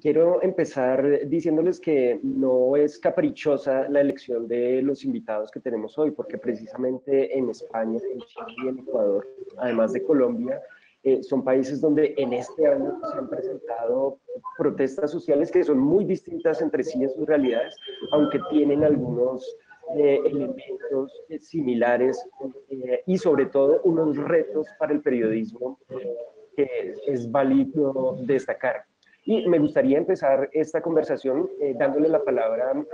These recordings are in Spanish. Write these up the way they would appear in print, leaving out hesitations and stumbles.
Quiero empezar diciéndoles que no es caprichosa la elección de los invitados que tenemos hoy, porque precisamente en España, en Chile y en Ecuador, además de Colombia, son países donde en este año se han presentado protestas sociales que son muy distintas entre sí en sus realidades, aunque tienen algunos elementos similares y sobre todo unos retos para el periodismo que es válido destacar. Y me gustaría empezar esta conversación dándole la palabra a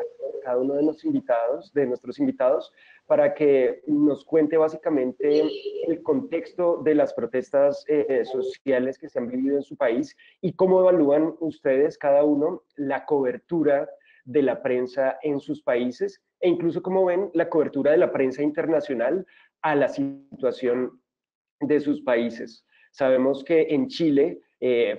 cada uno de nuestros invitados, para que nos cuente básicamente el contexto de las protestas sociales que se han vivido en su país y cómo evalúan ustedes, cada uno, la cobertura de la prensa en sus países e incluso cómo ven la cobertura de la prensa internacional a la situación de sus países. Sabemos que en Chile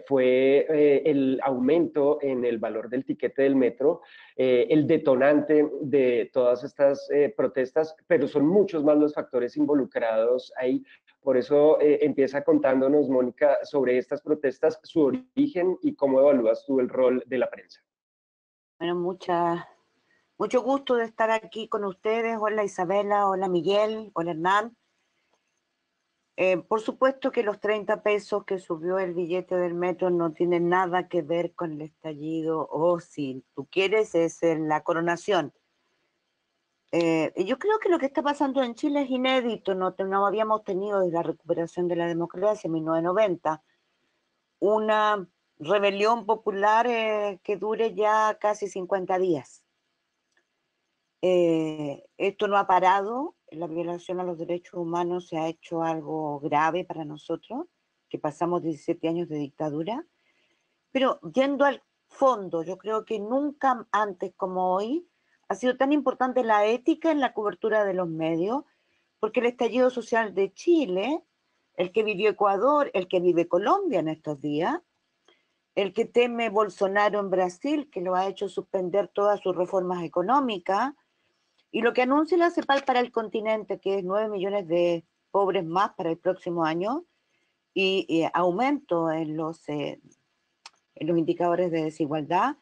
fue el aumento en el valor del tiquete del metro el detonante de todas estas protestas, pero son muchos más los factores involucrados ahí. Por eso empieza contándonos, Mónica, sobre estas protestas, su origen y cómo evalúas tú el rol de la prensa. Bueno, mucho gusto de estar aquí con ustedes. Hola Isabela, hola Miguel, hola Hernán. Por supuesto que los 30 pesos que subió el billete del metro no tienen nada que ver con el estallido, o si tú quieres, es en la coronación. Yo creo que lo que está pasando en Chile es inédito, no habíamos tenido desde la recuperación de la democracia en 1990 una rebelión popular que dure ya casi 50 días. Esto no ha parado, la violación a los derechos humanos se ha hecho algo grave para nosotros, que pasamos 17 años de dictadura, pero yendo al fondo, yo creo que nunca antes como hoy ha sido tan importante la ética en la cobertura de los medios, porque el estallido social de Chile, el que vivió Ecuador, el que vive Colombia en estos días, el que teme Bolsonaro en Brasil, que lo ha hecho suspender todas sus reformas económicas, y lo que anuncia la CEPAL para el continente, que es 9 millones de pobres más para el próximo año, y aumento en los indicadores de desigualdad,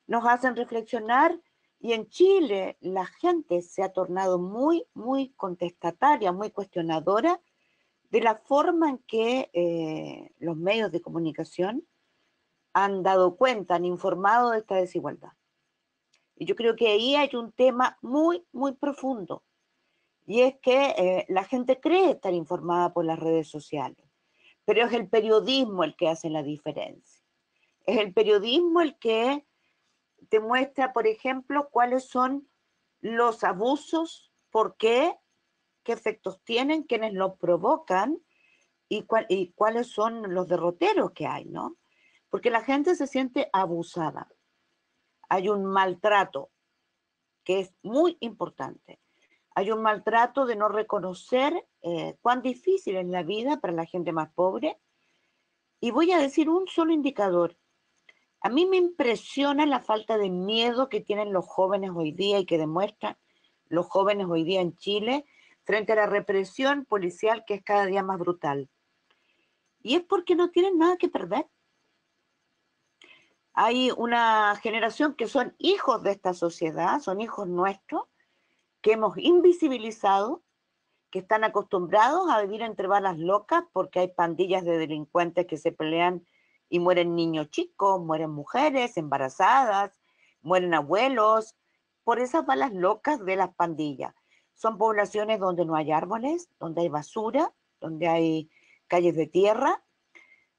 nos hacen reflexionar. Y en Chile la gente se ha tornado muy contestataria, muy cuestionadora de la forma en que los medios de comunicación han dado cuenta, han informado de esta desigualdad. Y yo creo que ahí hay un tema muy profundo. Y es que la gente cree estar informada por las redes sociales, pero es el periodismo el que hace la diferencia. Es el periodismo el que te muestra, por ejemplo, cuáles son los abusos, por qué efectos tienen, quiénes los provocan y cuáles son los derroteros que hay, ¿no? Porque la gente se siente abusada. Hay un maltrato que es muy importante. Hay un maltrato de no reconocer cuán difícil es la vida para la gente más pobre. Y voy a decir un solo indicador. A mí me impresiona la falta de miedo que tienen los jóvenes hoy día y que demuestran los jóvenes hoy día en Chile frente a la represión policial que es cada día más brutal. Y es porque no tienen nada que perder. Hay una generación que son hijos de esta sociedad, son hijos nuestros, que hemos invisibilizado, que están acostumbrados a vivir entre balas locas porque hay pandillas de delincuentes que se pelean y mueren niños chicos, mueren mujeres embarazadas, mueren abuelos, por esas balas locas de las pandillas. Son poblaciones donde no hay árboles, donde hay basura, donde hay calles de tierra,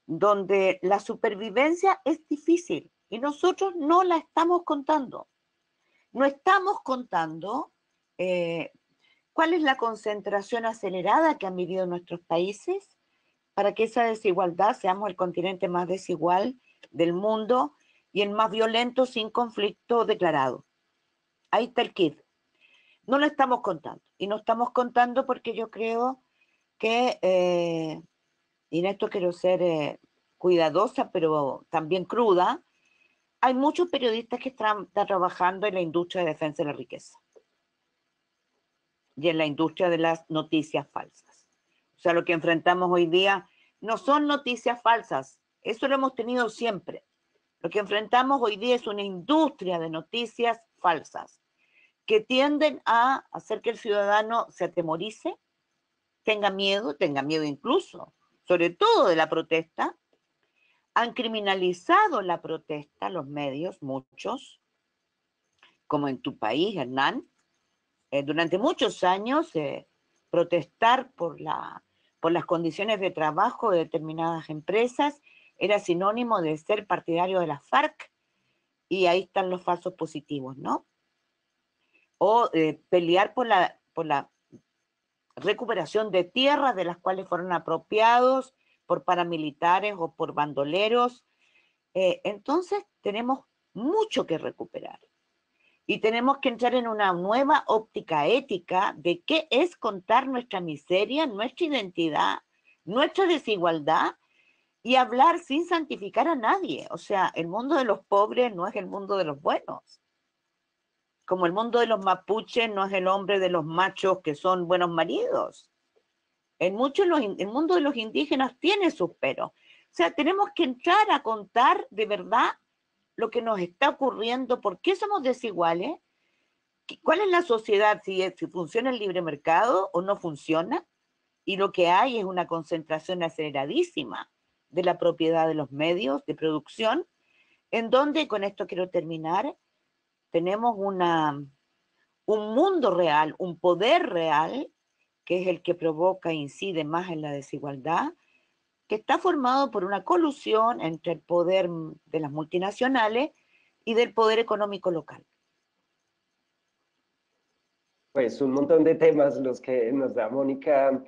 donde la supervivencia es difícil y nosotros no la estamos contando. No estamos contando cuál es la concentración acelerada que han vivido nuestros países para que esa desigualdad seamos el continente más desigual del mundo y el más violento sin conflicto declarado. Ahí está el kit. No lo estamos contando. Y no estamos contando porque yo creo que, y en esto quiero ser cuidadosa, pero también cruda, hay muchos periodistas que están trabajando en la industria de defensa de la riqueza y en la industria de las noticias falsas. O sea, lo que enfrentamos hoy día no son noticias falsas, Eso lo hemos tenido siempre. Lo que enfrentamos hoy día es una industria de noticias falsas que tienden a hacer que el ciudadano se atemorice, tenga miedo incluso, sobre todo de la protesta. Han criminalizado la protesta, los medios, muchos, como en tu país, Hernán. Durante muchos años, protestar por las condiciones de trabajo de determinadas empresas era sinónimo de ser partidario de las FARC, y ahí están los falsos positivos, ¿no? O pelear por la recuperación de tierras de las cuales fueron apropiados por paramilitares o por bandoleros. Entonces tenemos mucho que recuperar y tenemos que entrar en una nueva óptica ética de qué es contar nuestra miseria, nuestra identidad, nuestra desigualdad, y hablar sin santificar a nadie. O sea, el mundo de los pobres no es el mundo de los buenos, como el mundo de los mapuches no es el hombre de los machos que son buenos maridos. El mundo de los indígenas tiene sus peros. O sea, tenemos que entrar a contar de verdad lo que nos está ocurriendo, por qué somos desiguales, cuál es la sociedad, si funciona el libre mercado o no funciona, y lo que hay es una concentración aceleradísima de la propiedad de los medios de producción, en donde, con esto quiero terminar, tenemos un mundo real, un poder real, que es el que provoca e incide más en la desigualdad, que está formado por una colusión entre el poder de las multinacionales y del poder económico local. Pues un montón de temas los que nos da Mónica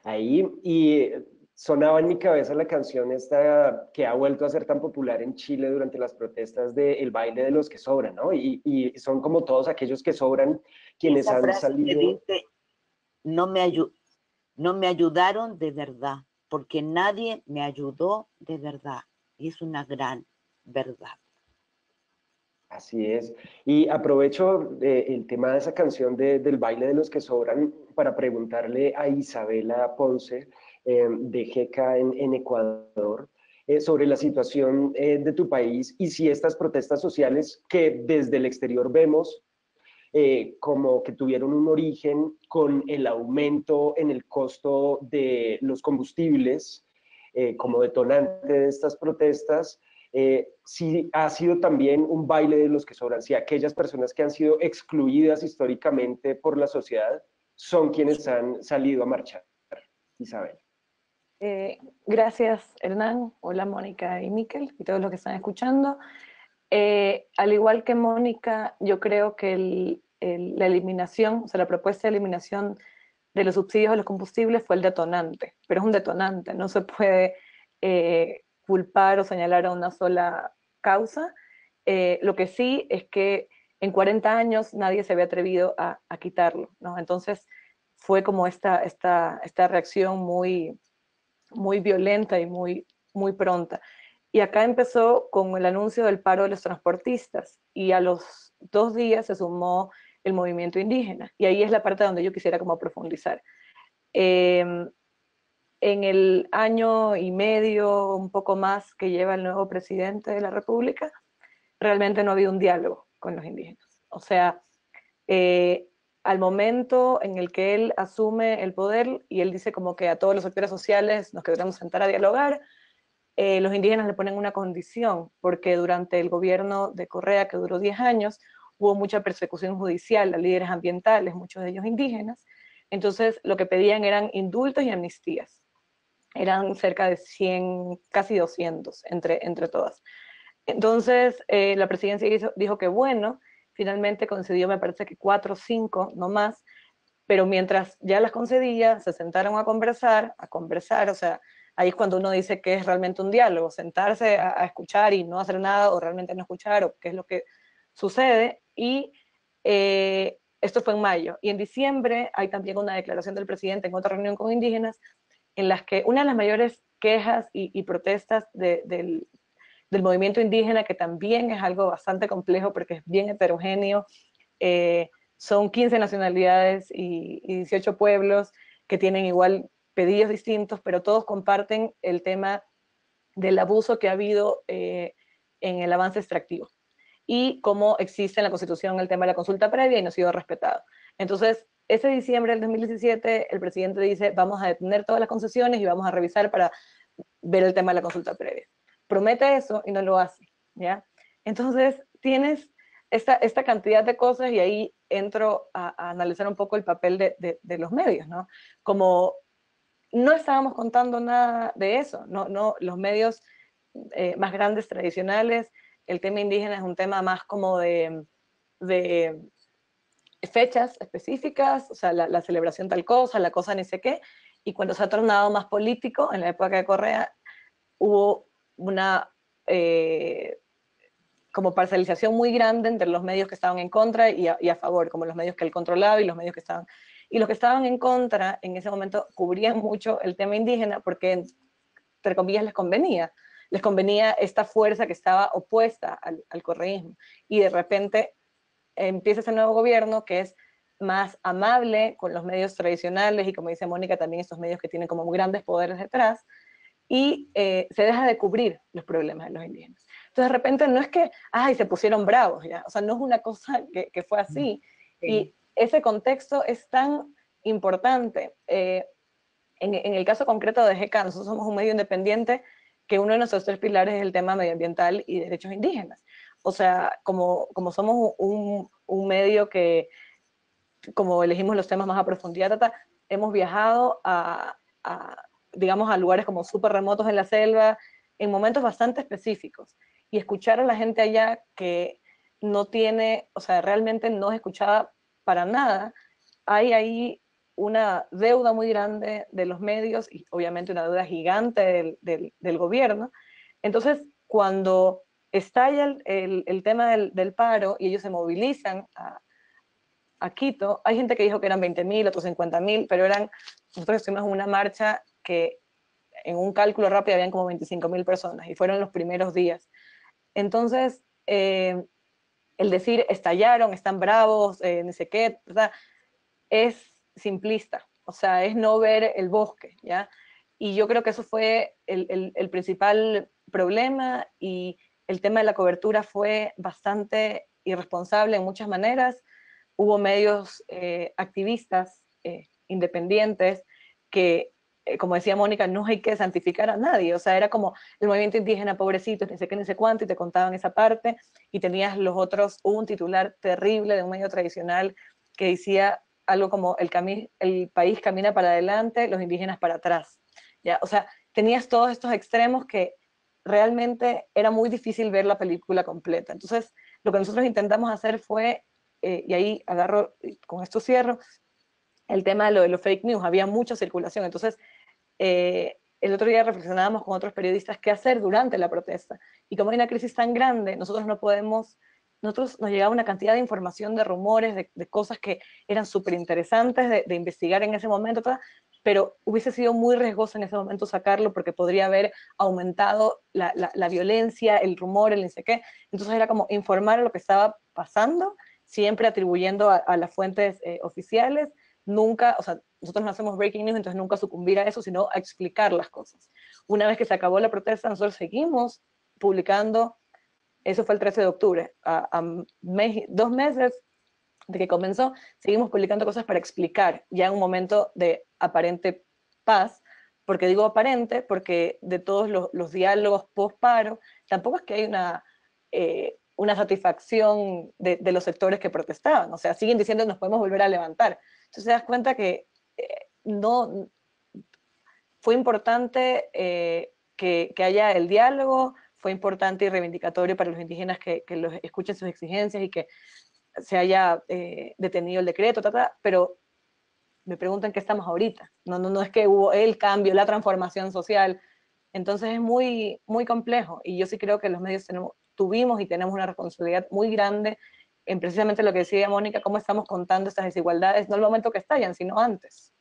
ahí, y sonaba en mi cabeza la canción esta que ha vuelto a ser tan popular en Chile durante las protestas de El baile de los que sobran, ¿no? Y son como todos aquellos que sobran quienes Esa han frase que salido. dice, no no me ayudaron de verdad, porque nadie me ayudó de verdad. Y es una gran verdad. Así es. Y aprovecho el tema de esa canción del baile de los que sobran para preguntarle a Isabela Ponce, de GECA en Ecuador, sobre la situación de tu país y si estas protestas sociales que desde el exterior vemos como que tuvieron un origen con el aumento en el costo de los combustibles como detonante de estas protestas, si ha sido también un baile de los que sobran, si aquellas personas que han sido excluidas históricamente por la sociedad son quienes han salido a marchar. Isabel. Gracias, Hernán. Hola, Mónica y Miquel, y todos los que están escuchando. Al igual que Mónica, yo creo que la eliminación, o sea, la propuesta de eliminación de los subsidios a los combustibles fue el detonante, pero es un detonante, no se puede culpar o señalar a una sola causa. Lo que sí es que en 40 años nadie se había atrevido a quitarlo, ¿no? Entonces fue como esta reacción muy, muy violenta y muy, muy pronta. Y acá empezó con el anuncio del paro de los transportistas y a los 2 días se sumó el movimiento indígena. Y ahí es la parte donde yo quisiera como profundizar. En el año y medio, un poco más, que lleva el nuevo presidente de la República, realmente no ha habido un diálogo con los indígenas. O sea, al momento en el que él asume el poder y él dice como que a todos los sectores sociales nos queremos sentar a dialogar, los indígenas le ponen una condición, porque durante el gobierno de Correa, que duró 10 años, hubo mucha persecución judicial a líderes ambientales, muchos de ellos indígenas. Entonces, lo que pedían eran indultos y amnistías. Eran cerca de 100, casi 200 entre todas. Entonces, la presidencia dijo que bueno, finalmente concedió, me parece que 4 o 5, no más, pero mientras ya las concedía, se sentaron a conversar, o sea, ahí es cuando uno dice que es realmente un diálogo, sentarse a escuchar y no hacer nada, o realmente no escuchar, o qué es lo que sucede, y esto fue en mayo. Y en diciembre hay también una declaración del presidente en otra reunión con indígenas, en las que una de las mayores quejas y protestas del movimiento indígena, que también es algo bastante complejo porque es bien heterogéneo, son 15 nacionalidades y 18 pueblos que tienen igual pedidos distintos, pero todos comparten el tema del abuso que ha habido en el avance extractivo y cómo existe en la Constitución el tema de la consulta previa y no ha sido respetado. Entonces, ese diciembre del 2017, el presidente dice, vamos a detener todas las concesiones y vamos a revisar para ver el tema de la consulta previa. Promete eso y no lo hace, ¿ya? Entonces, tienes esta cantidad de cosas y ahí entro a analizar un poco el papel de los medios, ¿no? Como no estábamos contando nada de eso, no los medios más grandes, tradicionales, el tema indígena es un tema más como de fechas específicas, o sea, la celebración tal cosa, la cosa ni sé qué, y cuando se ha tornado más político, en la época de Correa, hubo una como parcialización muy grande entre los medios que estaban en contra y a favor, como los medios que él controlaba y los medios que estaban... Y los que estaban en contra en ese momento cubrían mucho el tema indígena porque, entre comillas, les convenía esta fuerza que estaba opuesta al correísmo. Y de repente empieza ese nuevo gobierno que es más amable con los medios tradicionales y, como dice Mónica, también estos medios que tienen como grandes poderes detrás, y se deja de cubrir los problemas de los indígenas. Entonces, de repente, no es que, ay, se pusieron bravos, ¿ya? O sea, no es una cosa que fue así. Sí. Y ese contexto es tan importante. En el caso concreto de GK, nosotros somos un medio independiente que uno de nuestros 3 pilares es el tema medioambiental y derechos indígenas. O sea, como somos un medio que, como elegimos los temas más a profundidad, hemos viajado digamos, a lugares como súper remotos en la selva, en momentos bastante específicos, y escuchar a la gente allá que no tiene, o sea, realmente no es escuchada para nada, hay ahí una deuda muy grande de los medios y obviamente una deuda gigante del gobierno. Entonces, cuando estalla el tema del paro y ellos se movilizan a Quito, hay gente que dijo que eran 20.000, otros 50.000, pero nosotros estuvimos en una marcha que en un cálculo rápido habían como 25.000 personas y fueron los primeros días. Entonces, el decir estallaron, están bravos, no sé qué, ¿verdad? Es simplista, o sea, es no ver el bosque, ¿ya? Y yo creo que eso fue el principal problema, y el tema de la cobertura fue bastante irresponsable en muchas maneras. Hubo medios activistas independientes que, como decía Mónica, no hay que santificar a nadie, o sea, era como el movimiento indígena, pobrecitos, ni sé qué, ni sé cuánto, y te contaban esa parte, y tenías los otros, un titular terrible de un medio tradicional que decía algo como el país camina para adelante, los indígenas para atrás, ¿ya? O sea, tenías todos estos extremos que realmente era muy difícil ver la película completa. Entonces, lo que nosotros intentamos hacer fue, y ahí agarro, con esto cierro, el tema de los fake news, había mucha circulación. Entonces, el otro día reflexionábamos con otros periodistas qué hacer durante la protesta. Y como hay una crisis tan grande, nosotros nos llegaba una cantidad de información, de rumores, de cosas que eran súper interesantes de investigar en ese momento, pero hubiese sido muy riesgoso en ese momento sacarlo porque podría haber aumentado la violencia, el rumor, el no sé qué. Entonces era como informar lo que estaba pasando, siempre atribuyendo a las fuentes oficiales, nunca, o sea, nosotros no hacemos breaking news, entonces nunca sucumbir a eso, sino a explicar las cosas. Una vez que se acabó la protesta, nosotros seguimos publicando. Eso fue el 13 de octubre. 2 meses de que comenzó, seguimos publicando cosas para explicar, ya en un momento de aparente paz. Porque digo aparente, porque de todos los diálogos post-paro, tampoco es que hay una satisfacción de los sectores que protestaban. O sea, siguen diciendo nos podemos volver a levantar. Entonces te das cuenta que no fue importante que haya el diálogo, fue importante y reivindicatorio para los indígenas que los escuchen sus exigencias y que se haya detenido el decreto, pero me preguntan qué estamos ahorita. No es que hubo el cambio, la transformación social. Entonces es muy, muy complejo, y yo sí creo que los medios tuvimos y tenemos una responsabilidad muy grande en precisamente lo que decía Mónica, cómo estamos contando estas desigualdades, no al momento que estallan, sino antes.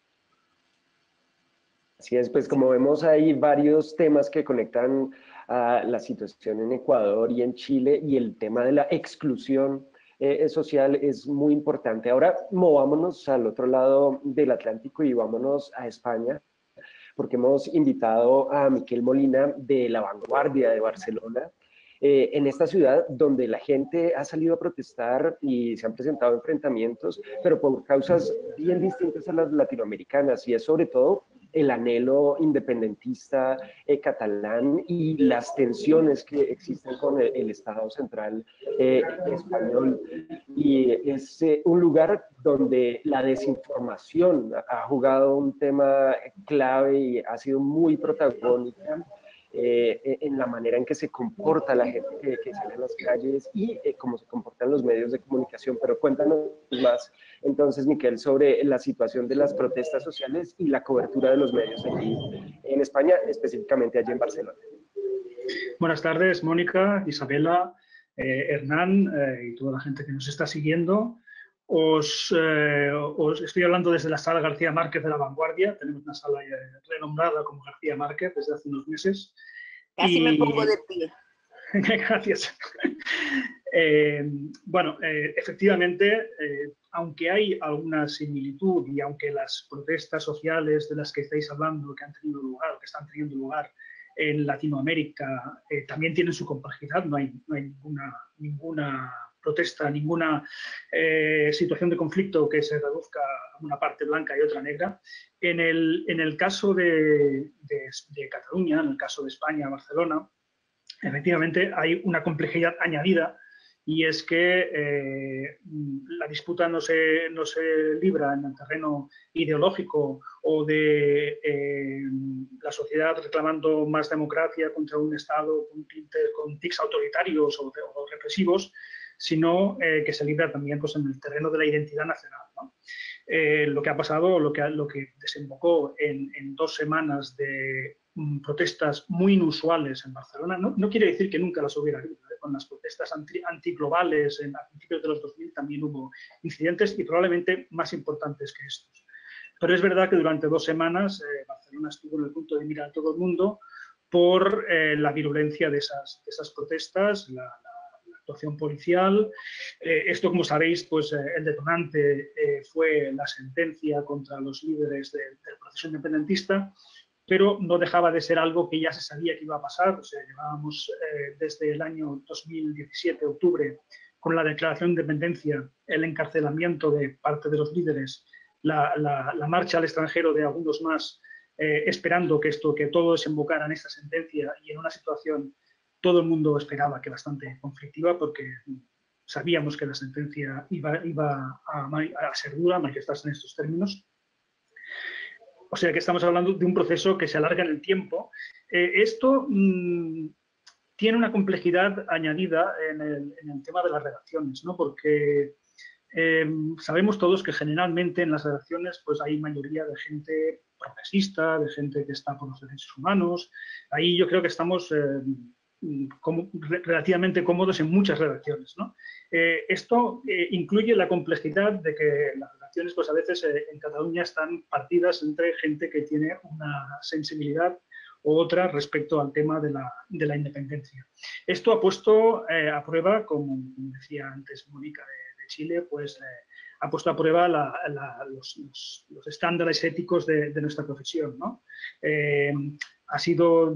Así es, pues como vemos hay varios temas que conectan a la situación en Ecuador y en Chile, y el tema de la exclusión social es muy importante. Ahora movámonos al otro lado del Atlántico y vámonos a España, porque hemos invitado a Miquel Molina de La Vanguardia de Barcelona, en esta ciudad donde la gente ha salido a protestar y se han presentado enfrentamientos, pero por causas bien distintas a las latinoamericanas, y es sobre todo el anhelo independentista catalán y las tensiones que existen con el Estado central español. Y es un lugar donde la desinformación ha jugado un tema clave y ha sido muy protagónica en la manera en que se comporta la gente que sale a las calles y cómo se comportan los medios de comunicación. Pero cuéntanos más, entonces, Miquel, sobre la situación de las protestas sociales y la cobertura de los medios aquí en España, específicamente allí en Barcelona. Buenas tardes, Mónica, Isabela, Hernán y toda la gente que nos está siguiendo. Os estoy hablando desde la Sala García Márquez de La Vanguardia. Tenemos una sala renombrada como García Márquez desde hace unos meses. Casi me pongo de pie. Gracias. Bueno, efectivamente, aunque hay alguna similitud y aunque las protestas sociales de las que estáis hablando, que han tenido lugar o que están teniendo lugar en Latinoamérica, también tienen su complejidad, no hay ninguna protesta, ninguna situación de conflicto que se reduzca a una parte blanca y otra negra. En el caso de Cataluña, en el caso de España, Barcelona, efectivamente hay una complejidad añadida, y es que la disputa no se libra en el terreno ideológico o de la sociedad reclamando más democracia contra un Estado con tics autoritarios o represivos, sino que se libra también pues, en el terreno de la identidad nacional, ¿no? Lo que ha pasado, lo que desembocó en 2 semanas de protestas muy inusuales en Barcelona, no quiere decir que nunca las hubiera habido. Con las protestas antiglobales a principios de los 2000 también hubo incidentes y probablemente más importantes que estos. Pero es verdad que durante 2 semanas Barcelona estuvo en el punto de mira de todo el mundo por la virulencia de esas protestas, la actuación policial. Esto, como sabéis, pues el detonante fue la sentencia contra los líderes del proceso independentista, pero no dejaba de ser algo que ya se sabía que iba a pasar. O sea, llevábamos desde el año 2017, octubre, con la declaración de independencia, el encarcelamiento de parte de los líderes, la marcha al extranjero de algunos más, esperando que todo desembocara en esta sentencia, y en una situación todo el mundo esperaba que bastante conflictiva, porque sabíamos que la sentencia iba a ser dura, a manifestarse en estos términos. O sea que estamos hablando de un proceso que se alarga en el tiempo. Esto tiene una complejidad añadida en el tema de las redacciones, ¿no? Porque sabemos todos que generalmente en las redacciones pues, hay mayoría de gente progresista, de gente que está por los derechos humanos. Ahí yo creo que estamos relativamente cómodos en muchas redacciones, ¿no? Esto incluye la complejidad de que las redacciones pues, a veces en Cataluña están partidas entre gente que tiene una sensibilidad u otra respecto al tema de la independencia. Esto ha puesto a prueba, como decía antes Mónica de Chile, pues ha puesto a prueba los estándares éticos de nuestra profesión, ¿no? Ha sido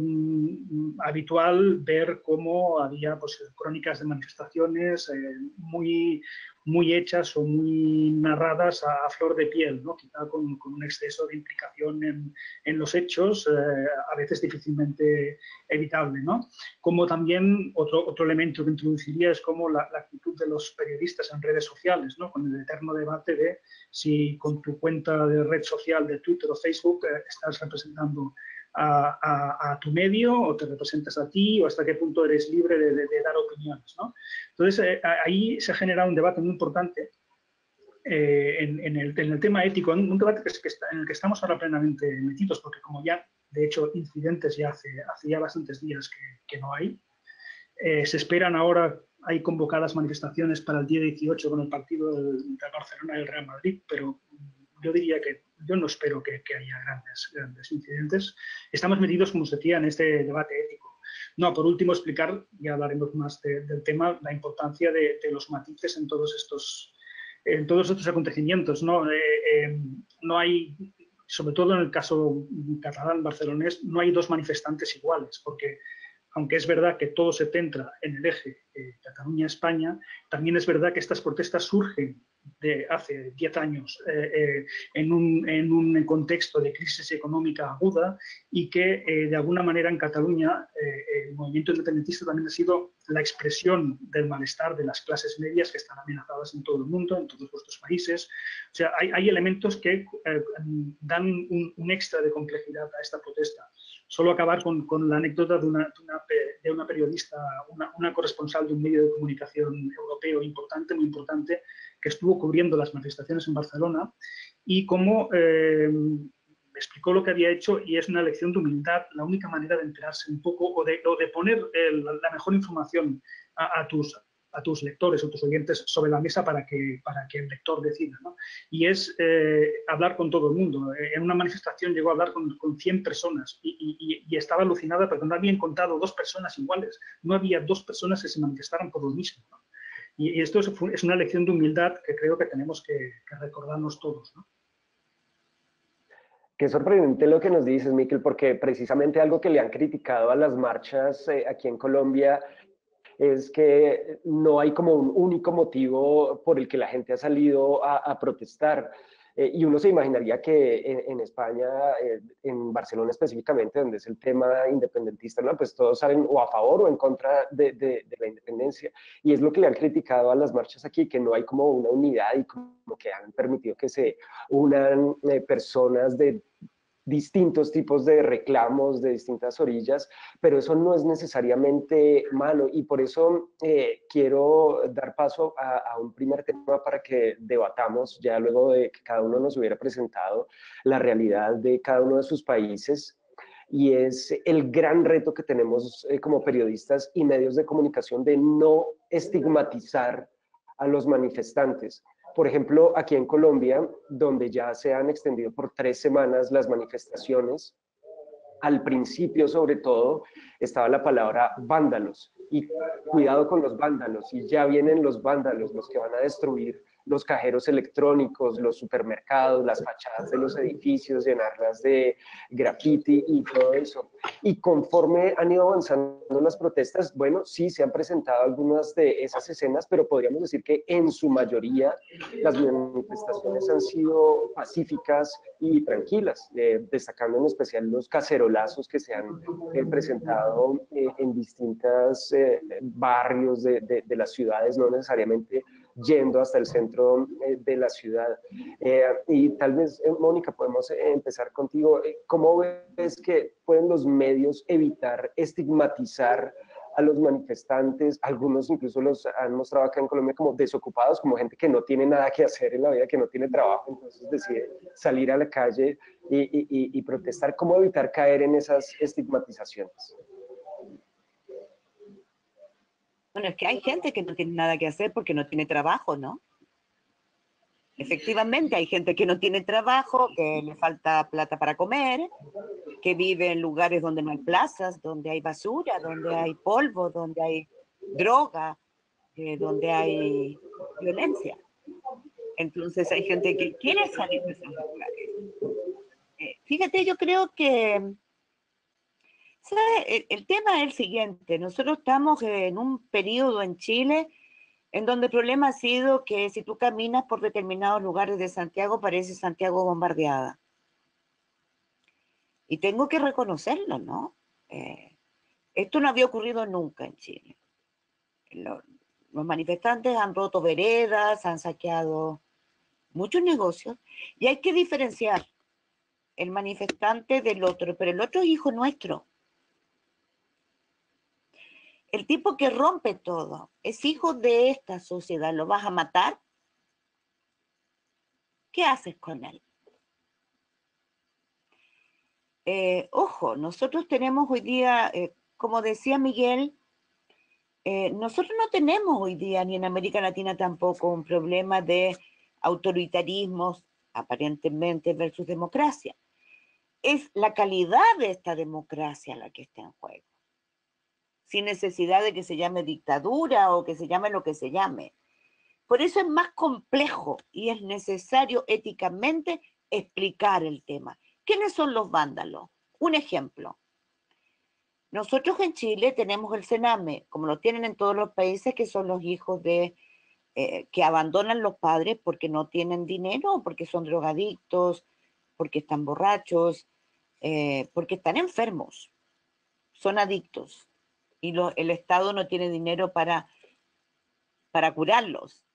habitual ver cómo había pues, crónicas de manifestaciones muy hechas o muy narradas a flor de piel, ¿no? Quizá con un exceso de implicación en los hechos, a veces difícilmente evitable, ¿no? Como también otro elemento que introduciría es como la actitud de los periodistas en redes sociales, ¿no? Con el eterno debate de si con tu cuenta de red social de Twitter o Facebook estás representando a tu medio o te representas a ti, o hasta qué punto eres libre de dar opiniones, ¿no? Entonces, ahí se ha generado un debate muy importante en el tema ético, un debate en el que estamos ahora plenamente metidos, porque como ya, de hecho, incidentes ya hace ya bastantes días que no hay. Se esperan ahora, hay convocadas manifestaciones para el día 18 con el partido del Barcelona y el Real Madrid, pero yo diría que yo no espero que haya grandes incidentes. Estamos metidos, como os decía, en este debate ético. No, por último, explicar, ya hablaremos más del tema, la importancia de los matices en todos estos acontecimientos, ¿no? No hay, sobre todo en el caso catalán barcelonés, no hay dos manifestantes iguales, porque aunque es verdad que todo se centra en el eje Cataluña-España, también es verdad que estas protestas surgen de hace 10 años en un contexto de crisis económica aguda y que de alguna manera en Cataluña el movimiento independentista también ha sido la expresión del malestar de las clases medias que están amenazadas en todo el mundo, en todos vuestros países. O sea, hay elementos que dan un extra de complejidad a esta protesta. Solo acabar con la anécdota de una periodista, una corresponsal de un medio de comunicación europeo importante, muy importante, que estuvo cubriendo las manifestaciones en Barcelona y cómo me explicó lo que había hecho, y es una lección de humildad, la única manera de enterarse un poco o de poner la mejor información a tus lectores o tus oyentes sobre la mesa para que el lector decida, ¿no? Y es hablar con todo el mundo. En una manifestación llegó a hablar con 100 personas y estaba alucinada porque no habían contado 2 personas iguales, no había 2 personas que se manifestaran por lo mismo, ¿no? Y esto es una lección de humildad que creo que tenemos que recordarnos todos, ¿no? Qué sorprendente lo que nos dices, Miquel, porque precisamente algo que le han criticado a las marchas aquí en Colombia es que no hay como un único motivo por el que la gente ha salido a protestar. Y uno se imaginaría que en España, en Barcelona específicamente, donde es el tema independentista, ¿no? Pues todos salen o a favor o en contra de la independencia. Y es lo que le han criticado a las marchas aquí, que no hay como una unidad y como que han permitido que se unan personas de distintos tipos de reclamos de distintas orillas, pero eso no es necesariamente malo y por eso quiero dar paso a un primer tema para que debatamos, ya luego de que cada uno nos hubiera presentado la realidad de cada uno de sus países, y es el gran reto que tenemos como periodistas y medios de comunicación de no estigmatizar a los manifestantes. Por ejemplo, aquí en Colombia, donde ya se han extendido por 3 semanas las manifestaciones, al principio sobre todo estaba la palabra vándalos y cuidado con los vándalos, y ya vienen los vándalos, los que van a destruir los cajeros electrónicos, los supermercados, las fachadas de los edificios, llenarlas de graffiti y todo eso. Y conforme han ido avanzando las protestas, bueno, sí se han presentado algunas de esas escenas, pero podríamos decir que en su mayoría las manifestaciones han sido pacíficas y tranquilas, destacando en especial los cacerolazos que se han presentado en distintos barrios de las ciudades, no necesariamente yendo hasta el centro de la ciudad. Y tal vez, Mónica, podemos empezar contigo. ¿Cómo ves que pueden los medios evitar estigmatizar a los manifestantes? Algunos incluso los han mostrado acá en Colombia como desocupados, como gente que no tiene nada que hacer en la vida, que no tiene trabajo, entonces decide salir a la calle y protestar. ¿Cómo evitar caer en esas estigmatizaciones? Bueno, es que hay gente que no tiene nada que hacer porque no tiene trabajo, ¿no? Efectivamente, hay gente que no tiene trabajo, que le falta plata para comer, que vive en lugares donde no hay plazas, donde hay basura, donde hay polvo, donde hay droga, donde hay violencia. Entonces hay gente que quiere salir de esos lugares. Fíjate, yo creo que el tema es el siguiente. Nosotros estamos en un periodo en Chile en donde el problema ha sido que si tú caminas por determinados lugares de Santiago, parece Santiago bombardeada. Y tengo que reconocerlo, ¿no? Esto no había ocurrido nunca en Chile. Los manifestantes han roto veredas, han saqueado muchos negocios, y hay que diferenciar el manifestante del otro, pero el otro es hijo nuestro. El tipo que rompe todo es hijo de esta sociedad. ¿Lo vas a matar? ¿Qué haces con él? Ojo, nosotros tenemos hoy día, como decía Miguel, nosotros no tenemos hoy día, ni en América Latina tampoco, un problema de autoritarismos, aparentemente, versus democracia. Es la calidad de esta democracia la que está en juego, sin necesidad de que se llame dictadura o que se llame lo que se llame. Por eso es más complejo y es necesario éticamente explicar el tema. ¿Quiénes son los vándalos? Un ejemplo. Nosotros en Chile tenemos el Sename, como lo tienen en todos los países, que son los hijos de que abandonan los padres porque no tienen dinero, porque son drogadictos, porque están borrachos, porque están enfermos, son adictos y el Estado no tiene dinero para curarlos.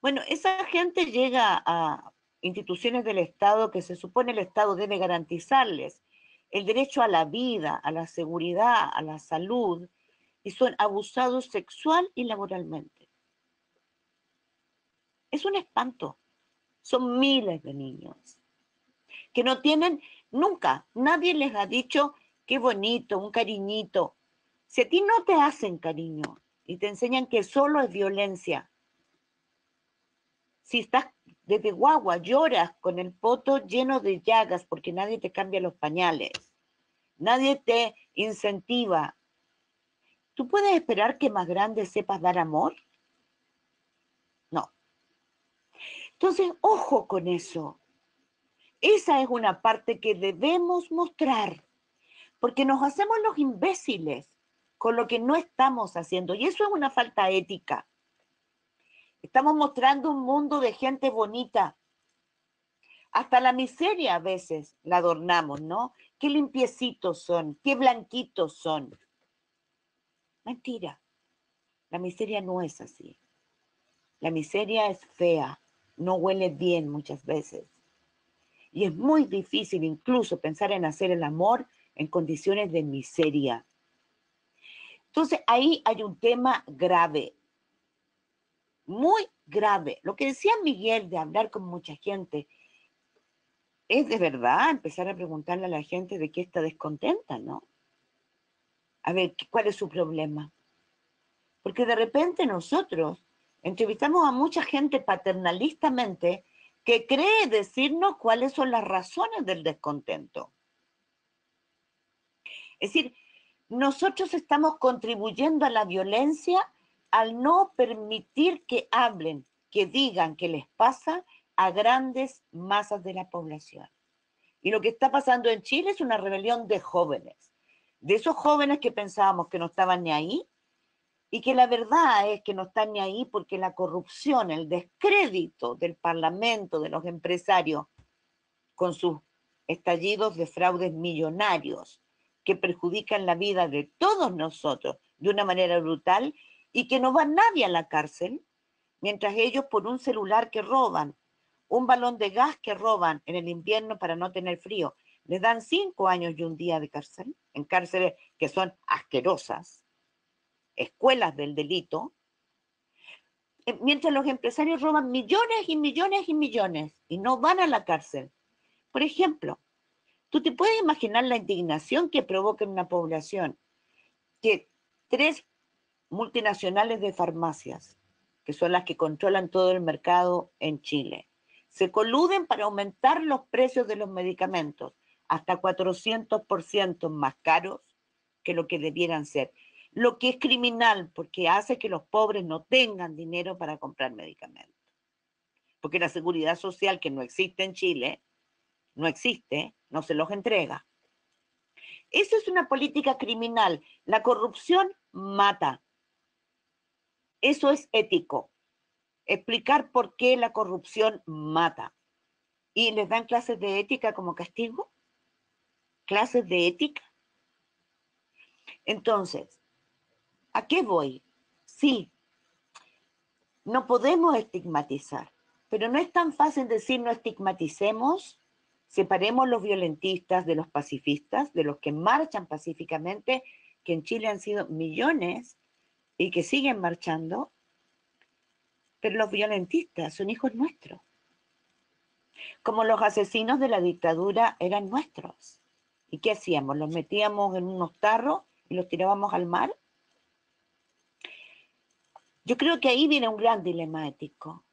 Bueno, esa gente llega a instituciones del Estado que se supone el Estado debe garantizarles el derecho a la vida, a la seguridad, a la salud, y son abusados sexual y laboralmente. Es un espanto. Son miles de niños que no tienen nunca, nadie les ha dicho qué bonito, un cariñito. Si a ti no te hacen cariño y te enseñan que solo es violencia, si estás desde guagua, lloras con el poto lleno de llagas porque nadie te cambia los pañales, nadie te incentiva, ¿tú puedes esperar que más grande sepas dar amor? No. Entonces, ojo con eso. Esa es una parte que debemos mostrar, porque nos hacemos los imbéciles con lo que no estamos haciendo, y eso es una falta ética. Estamos mostrando un mundo de gente bonita. Hasta la miseria a veces la adornamos, ¿no? Qué limpiecitos son, qué blanquitos son. Mentira, la miseria no es así. La miseria es fea, no huele bien muchas veces. Y es muy difícil incluso pensar en hacer el amor en condiciones de miseria. Entonces ahí hay un tema grave, muy grave. Lo que decía Miguel de hablar con mucha gente, es de verdad empezar a preguntarle a la gente de qué está descontenta, ¿no? A ver, ¿cuál es su problema? Porque de repente nosotros entrevistamos a mucha gente paternalistamente que cree decirnos cuáles son las razones del descontento. Es decir, nosotros estamos contribuyendo a la violencia al no permitir que hablen, que digan qué les pasa a grandes masas de la población. Y lo que está pasando en Chile es una rebelión de jóvenes, de esos jóvenes que pensábamos que no estaban ni ahí, y que la verdad es que no están ni ahí porque la corrupción, el descrédito del Parlamento, de los empresarios, con sus estallidos de fraudes millonarios que perjudican la vida de todos nosotros de una manera brutal y que no va nadie a la cárcel, mientras ellos por un celular que roban, un balón de gas que roban en el invierno para no tener frío, les dan 5 años y un día de cárcel, en cárceles que son asquerosas, escuelas del delito, mientras los empresarios roban millones y millones y millones y no van a la cárcel. Por ejemplo, ¿tú te puedes imaginar la indignación que provoca en una población que 3 multinacionales de farmacias, que son las que controlan todo el mercado en Chile, se coluden para aumentar los precios de los medicamentos hasta 400% más caros que lo que debieran ser? Lo que es criminal porque hace que los pobres no tengan dinero para comprar medicamentos. Porque la seguridad social, que no existe en Chile, no existe, no se los entrega. Eso es una política criminal. La corrupción mata. Eso es ético. Explicar por qué la corrupción mata. ¿Y les dan clases de ética como castigo? ¿Clases de ética? Entonces, ¿a qué voy? Sí, no podemos estigmatizar, pero no es tan fácil decir no estigmaticemos, separemos los violentistas de los pacifistas, de los que marchan pacíficamente, que en Chile han sido millones y que siguen marchando, pero los violentistas son hijos nuestros, como los asesinos de la dictadura eran nuestros. ¿Y qué hacíamos? ¿Los metíamos en unos tarros y los tirábamos al mar? Yo creo que ahí viene un gran dilema ético.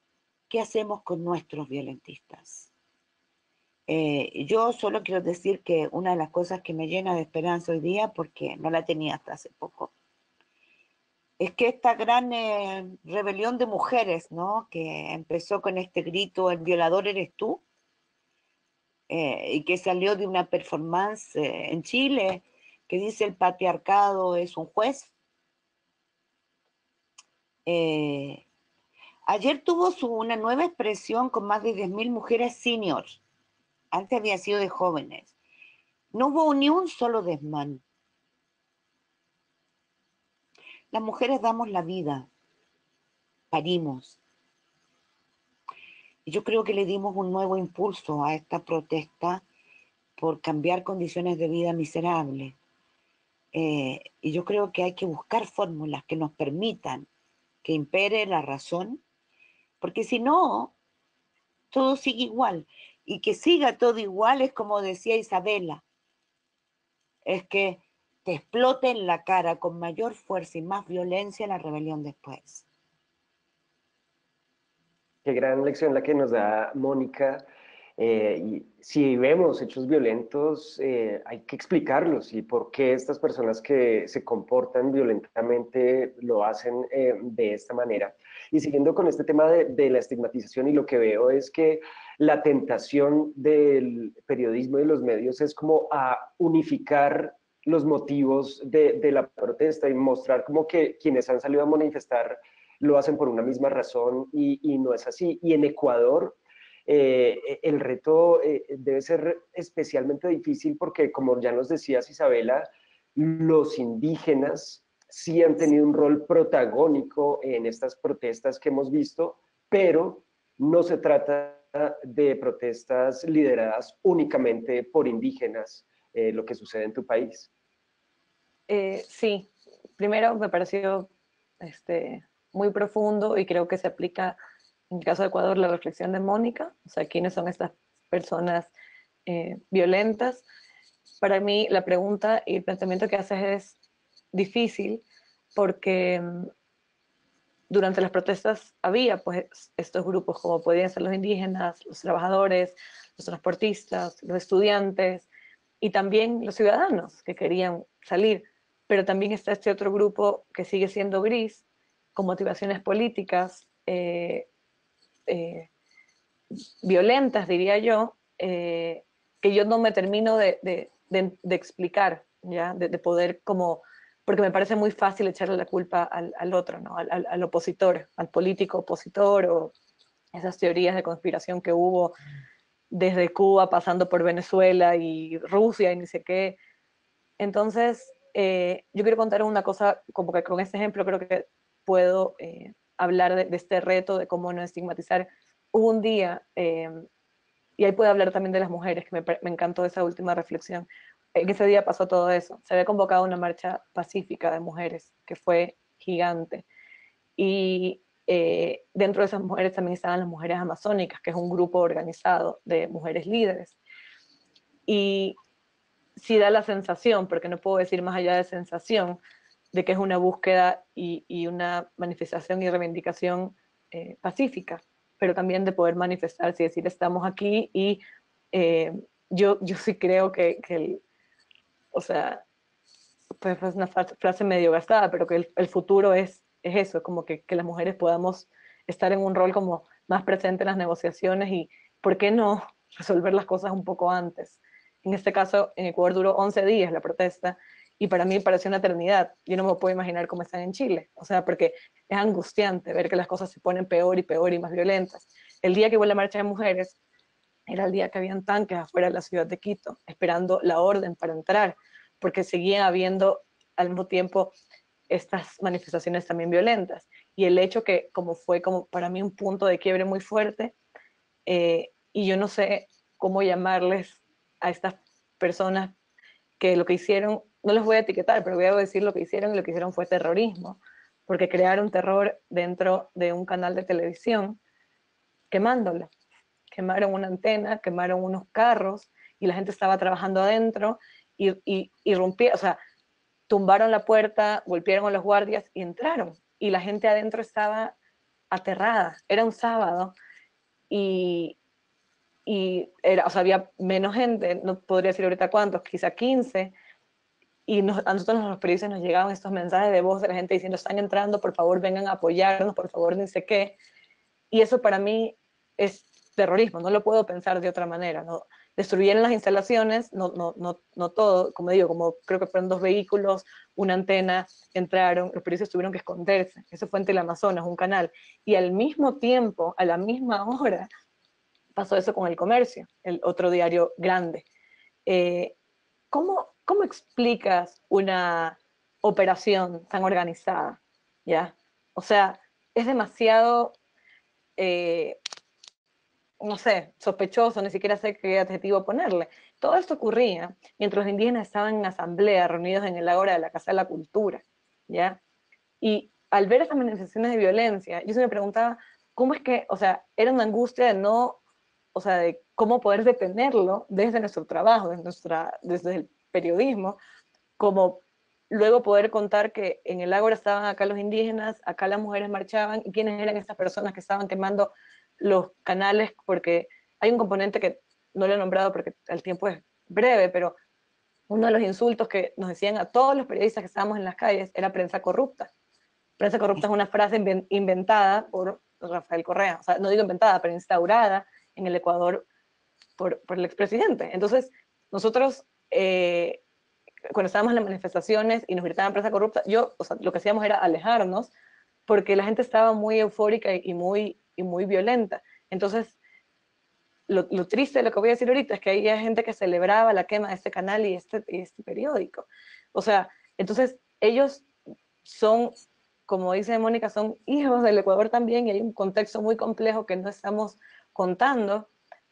¿Qué hacemos con nuestros violentistas? Yo solo quiero decir que una de las cosas que me llena de esperanza hoy día, porque no la tenía hasta hace poco, es que esta gran rebelión de mujeres, ¿no?, que empezó con este grito, el violador eres tú, y que salió de una performance en Chile que dice el patriarcado es un juez. Ayer tuvo una nueva expresión con más de 10.000 mujeres seniors. Antes había sido de jóvenes. No hubo ni un solo desmán. Las mujeres damos la vida, parimos. Y yo creo que le dimos un nuevo impulso a esta protesta por cambiar condiciones de vida miserables. Y yo creo que hay que buscar fórmulas que nos permitan que impere la razón, porque si no, todo sigue igual. Y que siga todo igual es como decía Isabela, es que te explote en la cara con mayor fuerza y más violencia la rebelión después. Qué gran lección la que nos da Mónica. Y si vemos hechos violentos, hay que explicarlos y por qué estas personas que se comportan violentamente lo hacen de esta manera. Y siguiendo con este tema de la estigmatización, y lo que veo es que la tentación del periodismo y de los medios es como a unificar los motivos de la protesta y mostrar como que quienes han salido a manifestar lo hacen por una misma razón y no es así. Y en Ecuador el reto debe ser especialmente difícil porque, como ya nos decías Isabela, los indígenas sí han tenido un rol protagónico en estas protestas que hemos visto, pero no se trata de protestas lideradas únicamente por indígenas, lo que sucede en tu país. Sí, primero me pareció muy profundo y creo que se aplica en el caso de Ecuador la reflexión de Mónica, o sea, quiénes son estas personas violentas. Para mí la pregunta y el planteamiento que haces es difícil porque durante las protestas había pues estos grupos como podían ser los indígenas, los trabajadores, los transportistas, los estudiantes y también los ciudadanos que querían salir, pero también está este otro grupo que sigue siendo gris, con motivaciones políticas violentas, diría yo, que yo no me termino de explicar, ¿ya? De poder como, porque me parece muy fácil echarle la culpa al otro, ¿no? Al opositor, al político opositor, o esas teorías de conspiración que hubo desde Cuba, pasando por Venezuela y Rusia y ni sé qué. Entonces, yo quiero contar una cosa, como que con este ejemplo creo que puedo hablar de este reto de cómo no estigmatizar. Hubo un día, y ahí puedo hablar también de las mujeres, que me encantó esa última reflexión. En ese día pasó todo eso. Se había convocado una marcha pacífica de mujeres, que fue gigante. Y dentro de esas mujeres también estaban las mujeres amazónicas, que es un grupo organizado de mujeres líderes. Y sí da la sensación, porque no puedo decir más allá de sensación, de que es una búsqueda y una manifestación y reivindicación pacífica, pero también de poder manifestarse y decir estamos aquí y yo sí creo que o sea, pues es una frase medio gastada, pero que el futuro es eso, como que las mujeres podamos estar en un rol como más presente en las negociaciones y, ¿por qué no resolver las cosas un poco antes? En este caso, en Ecuador duró 11 días la protesta y para mí pareció una eternidad. Yo no me puedo imaginar cómo están en Chile, o sea, porque es angustiante ver que las cosas se ponen peor y peor y más violentas. El día que hubo la marcha de mujeres era el día que habían tanques afuera de la ciudad de Quito, esperando la orden para entrar, porque seguían habiendo al mismo tiempo estas manifestaciones también violentas. Y el hecho que como fue como para mí un punto de quiebre muy fuerte, y yo no sé cómo llamarles a estas personas que lo que hicieron, no les voy a etiquetar, pero voy a decir lo que hicieron, y lo que hicieron fue terrorismo, porque crearon terror dentro de un canal de televisión, quemándolo. Quemaron una antena, quemaron unos carros, y la gente estaba trabajando adentro, y rompieron, o sea, tumbaron la puerta, golpearon a los guardias y entraron. Y la gente adentro estaba aterrada. Era un sábado y era, o sea, había menos gente, no podría decir ahorita cuántos, quizá 15. Y a nosotros los periodistas nos llegaban estos mensajes de voz de la gente diciendo, están entrando, por favor vengan a apoyarnos, por favor ni sé qué. Y eso para mí es terrorismo, no lo puedo pensar de otra manera, ¿no? destruyeron las instalaciones, no todo, como digo, como creo que fueron 2 vehículos, una antena, entraron, los periodistas tuvieron que esconderse. Eso fue en Teleamazonas, un canal. Y al mismo tiempo, a la misma hora, pasó eso con El Comercio, el otro diario grande. ¿Cómo explicas una operación tan organizada? ¿Ya? O sea, es demasiado, no sé, sospechoso, ni siquiera sé qué adjetivo ponerle. Todo esto ocurría mientras los indígenas estaban en asamblea, reunidos en el ágora de la Casa de la Cultura, ¿ya? Y al ver esas manifestaciones de violencia, yo se me preguntaba, ¿cómo es que, o sea, era una angustia de no, o sea, de cómo poder detenerlo desde nuestro trabajo, desde el periodismo, como luego poder contar que en el ágora estaban acá los indígenas, acá las mujeres marchaban, y quiénes eran estas personas que estaban quemando los canales, porque hay un componente que no lo he nombrado porque el tiempo es breve, pero uno de los insultos que nos decían a todos los periodistas que estábamos en las calles era prensa corrupta. Prensa corrupta es una frase inventada por Rafael Correa, o sea, no digo inventada, pero instaurada en el Ecuador por el expresidente. Entonces, nosotros, cuando estábamos en las manifestaciones y nos gritaban prensa corrupta, o sea, lo que hacíamos era alejarnos, porque la gente estaba muy eufórica y muy violenta. Entonces, lo triste de lo que voy a decir ahorita es que había gente que celebraba la quema de este canal y este periódico. O sea, entonces ellos son, como dice Mónica, son hijos del Ecuador también, y hay un contexto muy complejo que no estamos contando,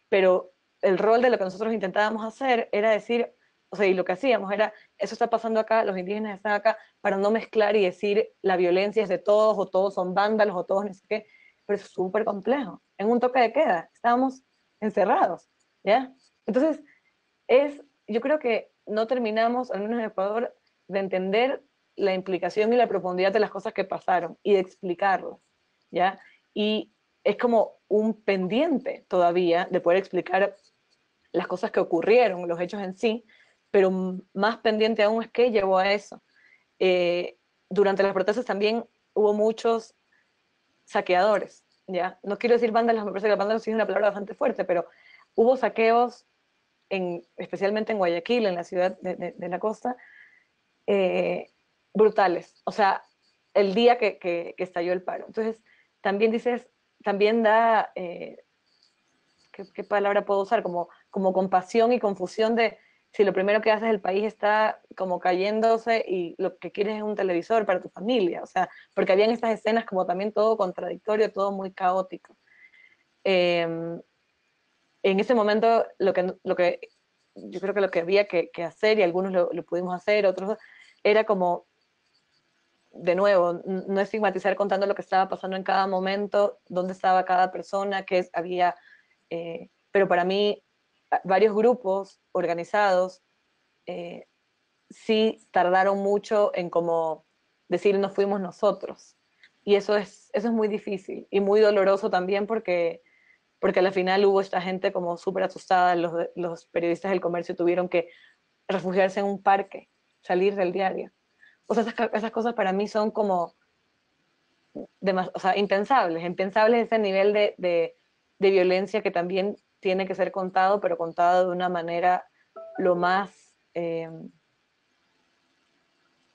pero el rol de lo que nosotros intentábamos hacer era decir, o sea, y lo que hacíamos era, eso está pasando acá, los indígenas están acá, para no mezclar y decir la violencia es de todos, o todos son vándalos, o todos no sé qué, pero es súper complejo. En un toque de queda, estábamos encerrados, ¿ya? Entonces, yo creo que no terminamos, al menos en Ecuador, de entender la implicación y la profundidad de las cosas que pasaron y de explicarlas, ¿ya? Y es como un pendiente todavía de poder explicar las cosas que ocurrieron, los hechos en sí, pero más pendiente aún es qué llevó a eso. Durante las protestas también hubo muchos saqueadores, ¿ya? No quiero decir vándalos, me parece que la vándalos sí es una palabra bastante fuerte, pero hubo saqueos, especialmente en Guayaquil, en la ciudad de la costa, brutales. O sea, el día que estalló el paro. Entonces, también dices, también da, ¿qué palabra puedo usar? Como compasión y confusión de si lo primero que haces el país está como cayéndose y lo que quieres es un televisor para tu familia. O sea, porque habían estas escenas como también todo contradictorio, todo muy caótico. En ese momento, lo que yo creo que lo que había que hacer, y algunos lo pudimos hacer, otros, era como, de nuevo, no estigmatizar contando lo que estaba pasando en cada momento, dónde estaba cada persona, qué había, pero para mí, varios grupos organizados sí tardaron mucho en como decir nos fuimos nosotros. Y eso es muy difícil y muy doloroso también porque a la final hubo esta gente como súper asustada, los periodistas del comercio tuvieron que refugiarse en un parque, salir del diario. O sea, esas cosas para mí son como, o sea, impensables ese nivel de violencia que también tiene que ser contado, pero contado de una manera lo más,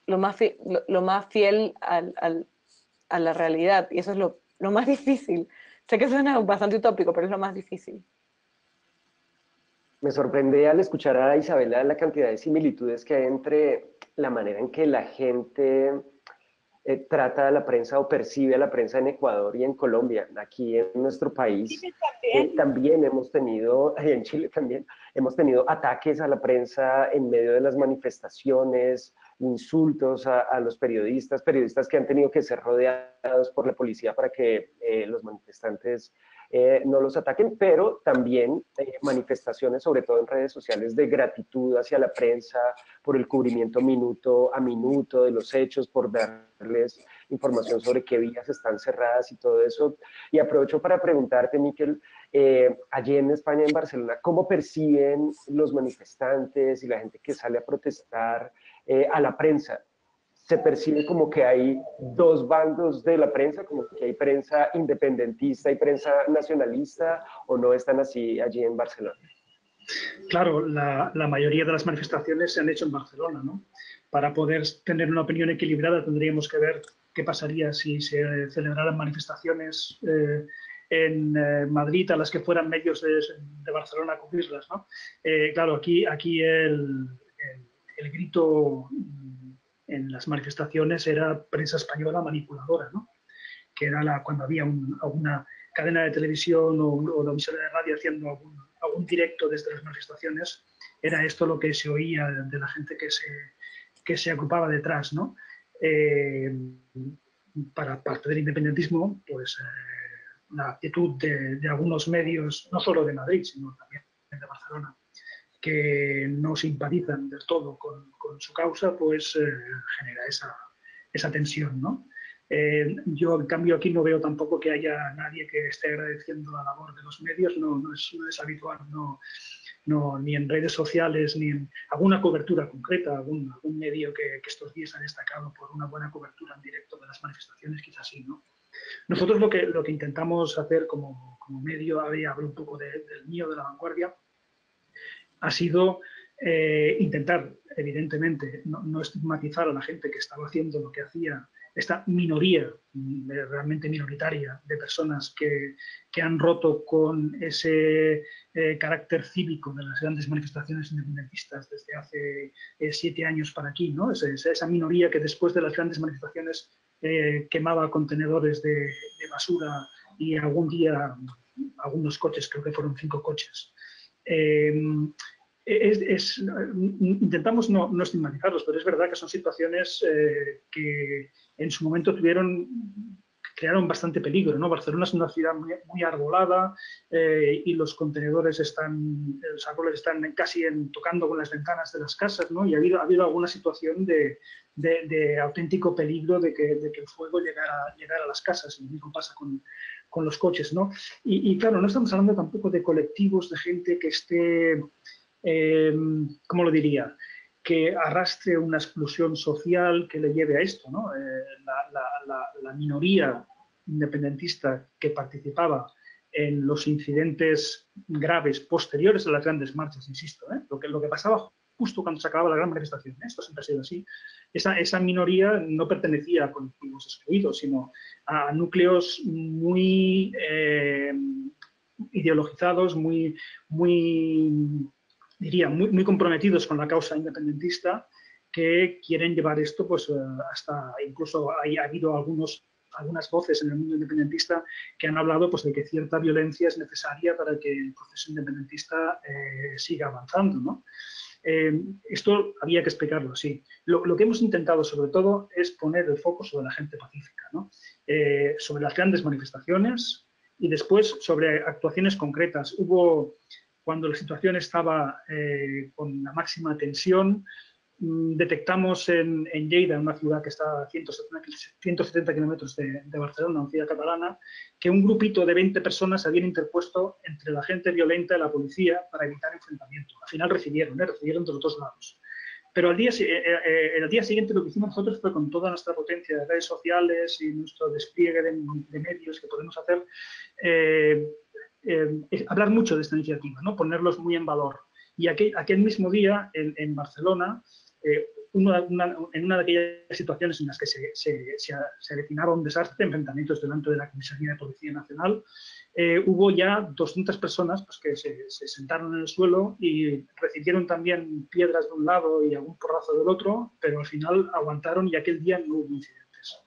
lo más fiel a la realidad. Y eso es lo más difícil. Sé que suena bastante utópico, pero es lo más difícil. Me sorprende al escuchar a Isabela la cantidad de similitudes que hay entre la manera en que la gente trata a la prensa o percibe a la prensa en Ecuador y en Colombia. Aquí en nuestro país también hemos tenido, en Chile también, hemos tenido ataques a la prensa en medio de las manifestaciones, insultos a los periodistas que han tenido que ser rodeados por la policía para que los manifestantes no los ataquen, pero también manifestaciones, sobre todo en redes sociales, de gratitud hacia la prensa por el cubrimiento minuto a minuto de los hechos, por darles información sobre qué vías están cerradas y todo eso. Y aprovecho para preguntarte, Miquel, allí en España, en Barcelona, ¿cómo perciben los manifestantes y la gente que sale a protestar a la prensa? ¿Se percibe como que hay dos bandos de la prensa, como que hay prensa independentista y prensa nacionalista, o no están así allí en Barcelona? Claro, la mayoría de las manifestaciones se han hecho en Barcelona, ¿no? Para poder tener una opinión equilibrada tendríamos que ver qué pasaría si se celebraran manifestaciones en Madrid a las que fueran medios de Barcelona a cubrirlas, ¿no? Claro, aquí el grito en las manifestaciones era prensa española manipuladora, ¿no? Que era cuando había alguna cadena de televisión o de emisora de radio haciendo algún directo desde las manifestaciones, era esto lo que se oía de la gente que se agrupaba detrás, ¿no? Para parte del independentismo, pues la actitud de algunos medios, no solo de Madrid, sino también de Barcelona, que no simpatizan del todo con su causa, pues genera esa tensión, ¿no? Yo, en cambio, aquí no veo tampoco que haya nadie que esté agradeciendo la labor de los medios, no es habitual, ni en redes sociales, ni en alguna cobertura concreta, algún medio que estos días ha destacado por una buena cobertura en directo de las manifestaciones, quizás sí, ¿no? Nosotros lo que intentamos hacer como medio, hablo un poco del mío, de La Vanguardia, ha sido intentar, evidentemente, no estigmatizar a la gente que estaba haciendo lo que hacía, esta minoría realmente minoritaria de personas que han roto con ese carácter cívico de las grandes manifestaciones independentistas desde hace 7 años para aquí, ¿no? Esa minoría que después de las grandes manifestaciones quemaba contenedores de basura y algún día algunos coches, creo que fueron 5 coches. Intentamos no estigmatizarlos, pero es verdad que son situaciones que en su momento crearon bastante peligro, ¿no? Barcelona es una ciudad muy arbolada y los contenedores los árboles están casi tocando con las ventanas de las casas, ¿no? Y ha habido alguna situación de auténtico peligro de que el fuego llegara a las casas, y lo mismo pasa con los coches, ¿no? Y claro, no estamos hablando tampoco de colectivos de gente que esté, ¿cómo lo diría?, que arrastre una exclusión social que le lleve a esto, ¿no? La minoría independentista que participaba en los incidentes graves posteriores a las grandes marchas, insisto, lo que pasaba justo cuando se acababa la gran manifestación, esto siempre ha sido así, esa minoría no pertenecía a colectivos excluidos, sino a núcleos muy ideologizados, muy comprometidos con la causa independentista, que quieren llevar esto pues hasta, incluso ha habido algunas voces en el mundo independentista que han hablado pues de que cierta violencia es necesaria para que el proceso independentista siga avanzando, ¿no? Esto había que explicarlo, sí. Lo que hemos intentado sobre todo es poner el foco sobre la gente pacífica, ¿no? Sobre las grandes manifestaciones y después sobre actuaciones concretas. Cuando la situación estaba con la máxima tensión, detectamos en Lleida, una ciudad que está a 170 kilómetros de Barcelona, una ciudad catalana, que un grupito de 20 personas habían interpuesto entre la gente violenta y la policía para evitar enfrentamientos. Al final recibieron de los dos lados. Pero el día siguiente lo que hicimos nosotros fue, con toda nuestra potencia de redes sociales y nuestro despliegue de medios que podemos hacer, hablar mucho de esta iniciativa, ¿no? Ponerlos muy en valor. Y aquel mismo día, en Barcelona, en una de aquellas situaciones en las que se avecinaba un desastre, enfrentamientos delante de la Comisaría de Policía Nacional, hubo ya 200 personas pues, que se sentaron en el suelo y recibieron también piedras de un lado y algún porrazo del otro, pero al final aguantaron y aquel día no hubo incidentes.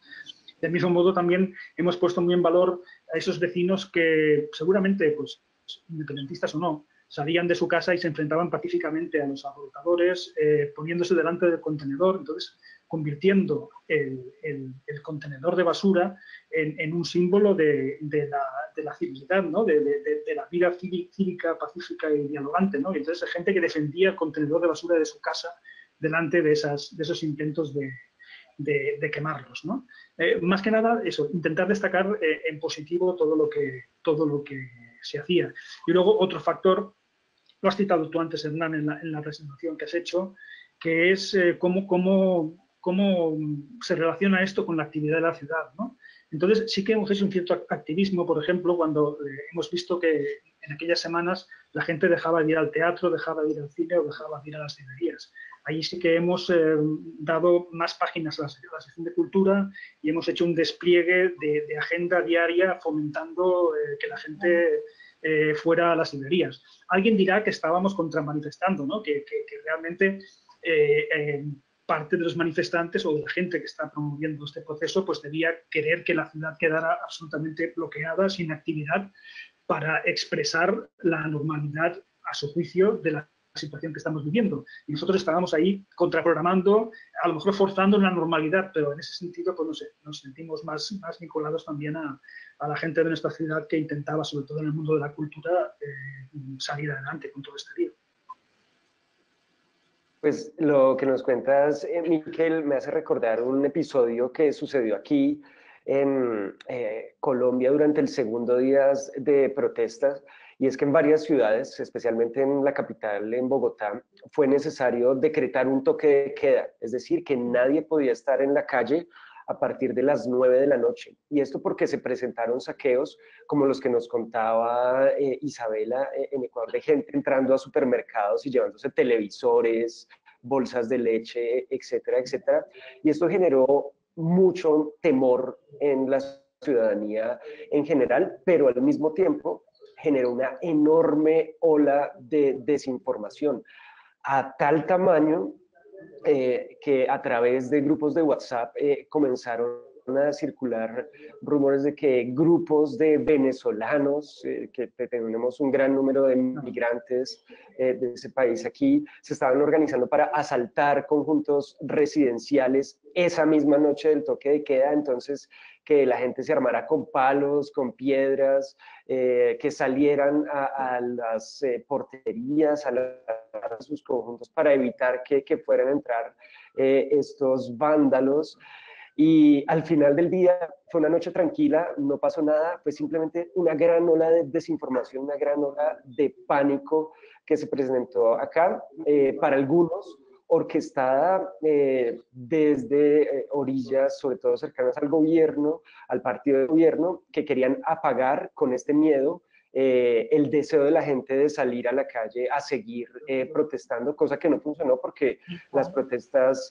Del mismo modo, también hemos puesto muy en valor a esos vecinos que seguramente, pues, independentistas o no, salían de su casa y se enfrentaban pacíficamente a los alborotadores, poniéndose delante del contenedor, entonces convirtiendo el contenedor de basura en un símbolo de la civilidad, ¿no? de la vida cívica, pacífica y dialogante, ¿no? Y entonces hay gente que defendía el contenedor de basura de su casa delante de esos intentos de quemarlos, ¿no? Más que nada, eso, intentar destacar en positivo todo lo que se hacía. Y luego otro factor, lo has citado tú antes, Hernán, en la presentación que has hecho, que es cómo se relaciona esto con la actividad de la ciudad, ¿no? Entonces, sí que hemos hecho un cierto activismo, por ejemplo, cuando hemos visto que en aquellas semanas la gente dejaba de ir al teatro, dejaba de ir al cine o dejaba de ir a las librerías. Ahí sí que hemos dado más páginas a la sección de cultura y hemos hecho un despliegue de agenda diaria fomentando que la gente fuera a las librerías. Alguien dirá que estábamos contramanifestando, ¿no? que realmente parte de los manifestantes o de la gente que está promoviendo este proceso pues debía querer que la ciudad quedara absolutamente bloqueada, sin actividad, para expresar la normalidad, a su juicio, de la situación que estamos viviendo. Y nosotros estábamos ahí contraprogramando, a lo mejor forzando una normalidad, pero en ese sentido pues, no sé, nos sentimos más vinculados también a la gente de nuestra ciudad que intentaba, sobre todo en el mundo de la cultura, salir adelante con todo este lío. Pues lo que nos cuentas, Miquel, me hace recordar un episodio que sucedió aquí en Colombia durante el segundo día de protestas, y es que en varias ciudades, especialmente en la capital, en Bogotá, fue necesario decretar un toque de queda, es decir, que nadie podía estar en la calle a partir de las 9 de la noche. Y esto porque se presentaron saqueos como los que nos contaba Isabela en Ecuador, de gente entrando a supermercados y llevándose televisores, bolsas de leche, etcétera, etcétera. Y esto generó mucho temor en la ciudadanía en general, pero al mismo tiempo generó una enorme ola de desinformación a tal tamaño que a través de grupos de WhatsApp comenzaron a circular rumores de que grupos de venezolanos, que tenemos un gran número de migrantes de ese país aquí, se estaban organizando para asaltar conjuntos residenciales esa misma noche del toque de queda. Entonces, que la gente se armara con palos, con piedras, que salieran a las porterías, a sus conjuntos para evitar que fueran a entrar estos vándalos. Y al final del día fue una noche tranquila, no pasó nada, fue simplemente una gran ola de desinformación, una gran ola de pánico que se presentó acá, para algunos orquestada desde orillas, sobre todo cercanas al gobierno, al partido de gobierno, que querían apagar con este miedo el deseo de la gente de salir a la calle a seguir protestando, cosa que no funcionó porque las protestas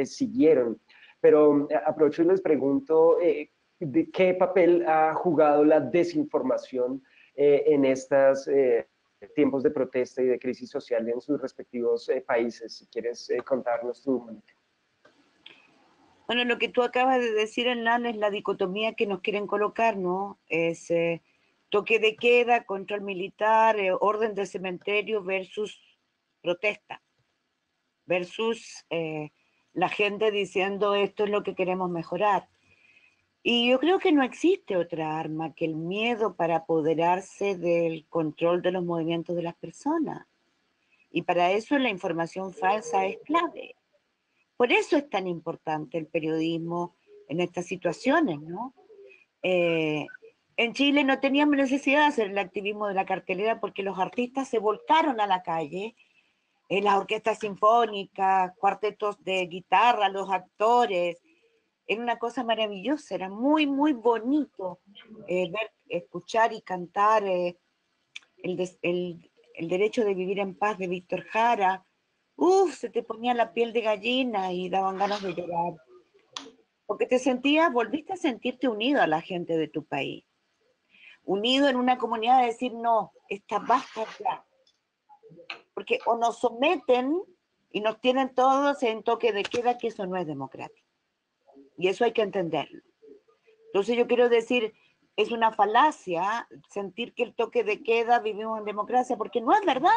siguieron. Pero aprovecho y les pregunto, ¿de qué papel ha jugado la desinformación en estos tiempos de protesta y de crisis social en sus respectivos países? Si quieres contarnos tú, Mónica. Bueno, lo que tú acabas de decir, Hernán, es la dicotomía que nos quieren colocar, ¿no? Es toque de queda, control militar, orden de cementerio versus protesta, versus la gente diciendo esto es lo que queremos mejorar. Y yo creo que no existe otra arma que el miedo para apoderarse del control de los movimientos de las personas. Y para eso la información falsa es clave. Por eso es tan importante el periodismo en estas situaciones, ¿no? En Chile no teníamos necesidad de hacer el activismo de la cartelera porque los artistas se volcaron a la calle, las orquestas sinfónicas, cuartetos de guitarra, los actores. Era una cosa maravillosa, era muy, muy bonito ver, escuchar y cantar el derecho de vivir en paz de Víctor Jara. Se te ponía la piel de gallina y daban ganas de llorar. Porque volviste a sentirte unido a la gente de tu país. Unido en una comunidad de decir, no, esta basta ya. Porque o nos someten y nos tienen todos en toque de queda, que eso no es democrático. Y eso hay que entenderlo. Entonces yo quiero decir, es una falacia sentir que el toque de queda vivimos en democracia, porque no es verdad.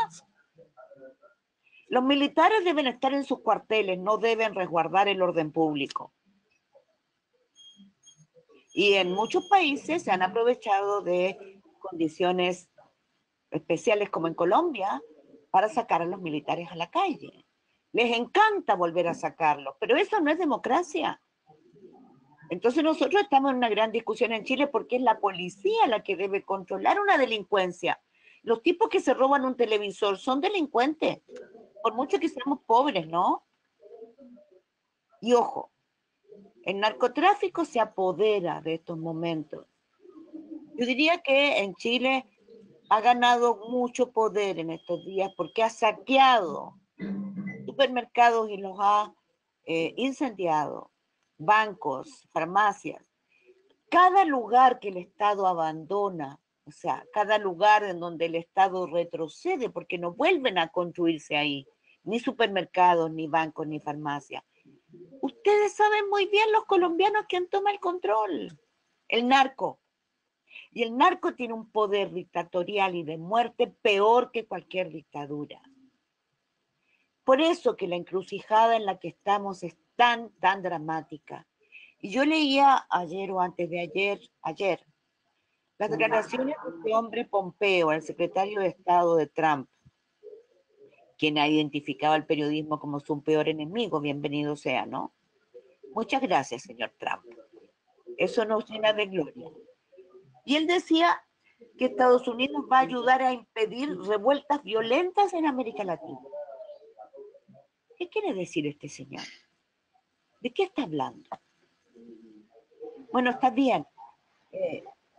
Los militares deben estar en sus cuarteles, no deben resguardar el orden público. Y en muchos países se han aprovechado de condiciones especiales, como en Colombia, para sacar a los militares a la calle. Les encanta volver a sacarlos, pero eso no es democracia. Entonces nosotros estamos en una gran discusión en Chile porque es la policía la que debe controlar una delincuencia. Los tipos que se roban un televisor son delincuentes, por mucho que seamos pobres, ¿no? Y ojo, el narcotráfico se apodera de estos momentos. Yo diría que en Chile ha ganado mucho poder en estos días porque ha saqueado supermercados y los ha incendiado, bancos, farmacias. Cada lugar que el Estado abandona, o sea, cada lugar en donde el Estado retrocede, porque no vuelven a construirse ahí, ni supermercados, ni bancos, ni farmacias. Ustedes saben muy bien, los colombianos, quién toma el control: el narco. Y el narco tiene un poder dictatorial y de muerte peor que cualquier dictadura. Por eso que la encrucijada en la que estamos es tan dramática. Y yo leía ayer o antes de ayer, las declaraciones de este hombre Pompeo, el secretario de Estado de Trump, quien ha identificado al periodismo como su peor enemigo. Bienvenido sea, ¿no? Muchas gracias, señor Trump. Eso nos llena de gloria. Y él decía que Estados Unidos va a ayudar a impedir revueltas violentas en América Latina. ¿Qué quiere decir este señor? ¿De qué está hablando? Bueno, está bien.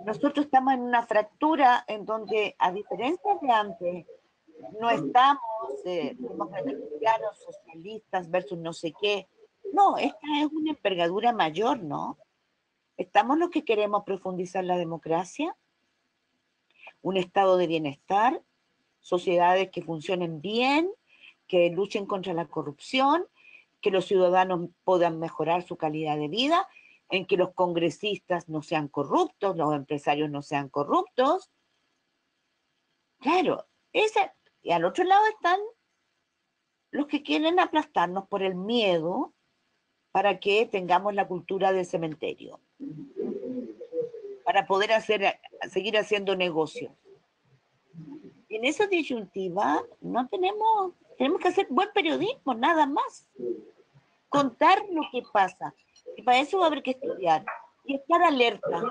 Nosotros estamos en una fractura en donde, a diferencia de antes, no estamos demócratas cristianos, socialistas versus no sé qué. No, esta es una envergadura mayor, ¿no? ¿Estamos los que queremos profundizar la democracia? Un estado de bienestar, sociedades que funcionen bien, que luchen contra la corrupción, que los ciudadanos puedan mejorar su calidad de vida, en que los congresistas no sean corruptos, los empresarios no sean corruptos. Claro, y al otro lado están los que quieren aplastarnos por el miedo para que tengamos la cultura del cementerio, para poder seguir haciendo negocios. En esa disyuntiva no tenemos que hacer buen periodismo, nada más. Contar lo que pasa. Y para eso va a haber que estudiar. Y estar alerta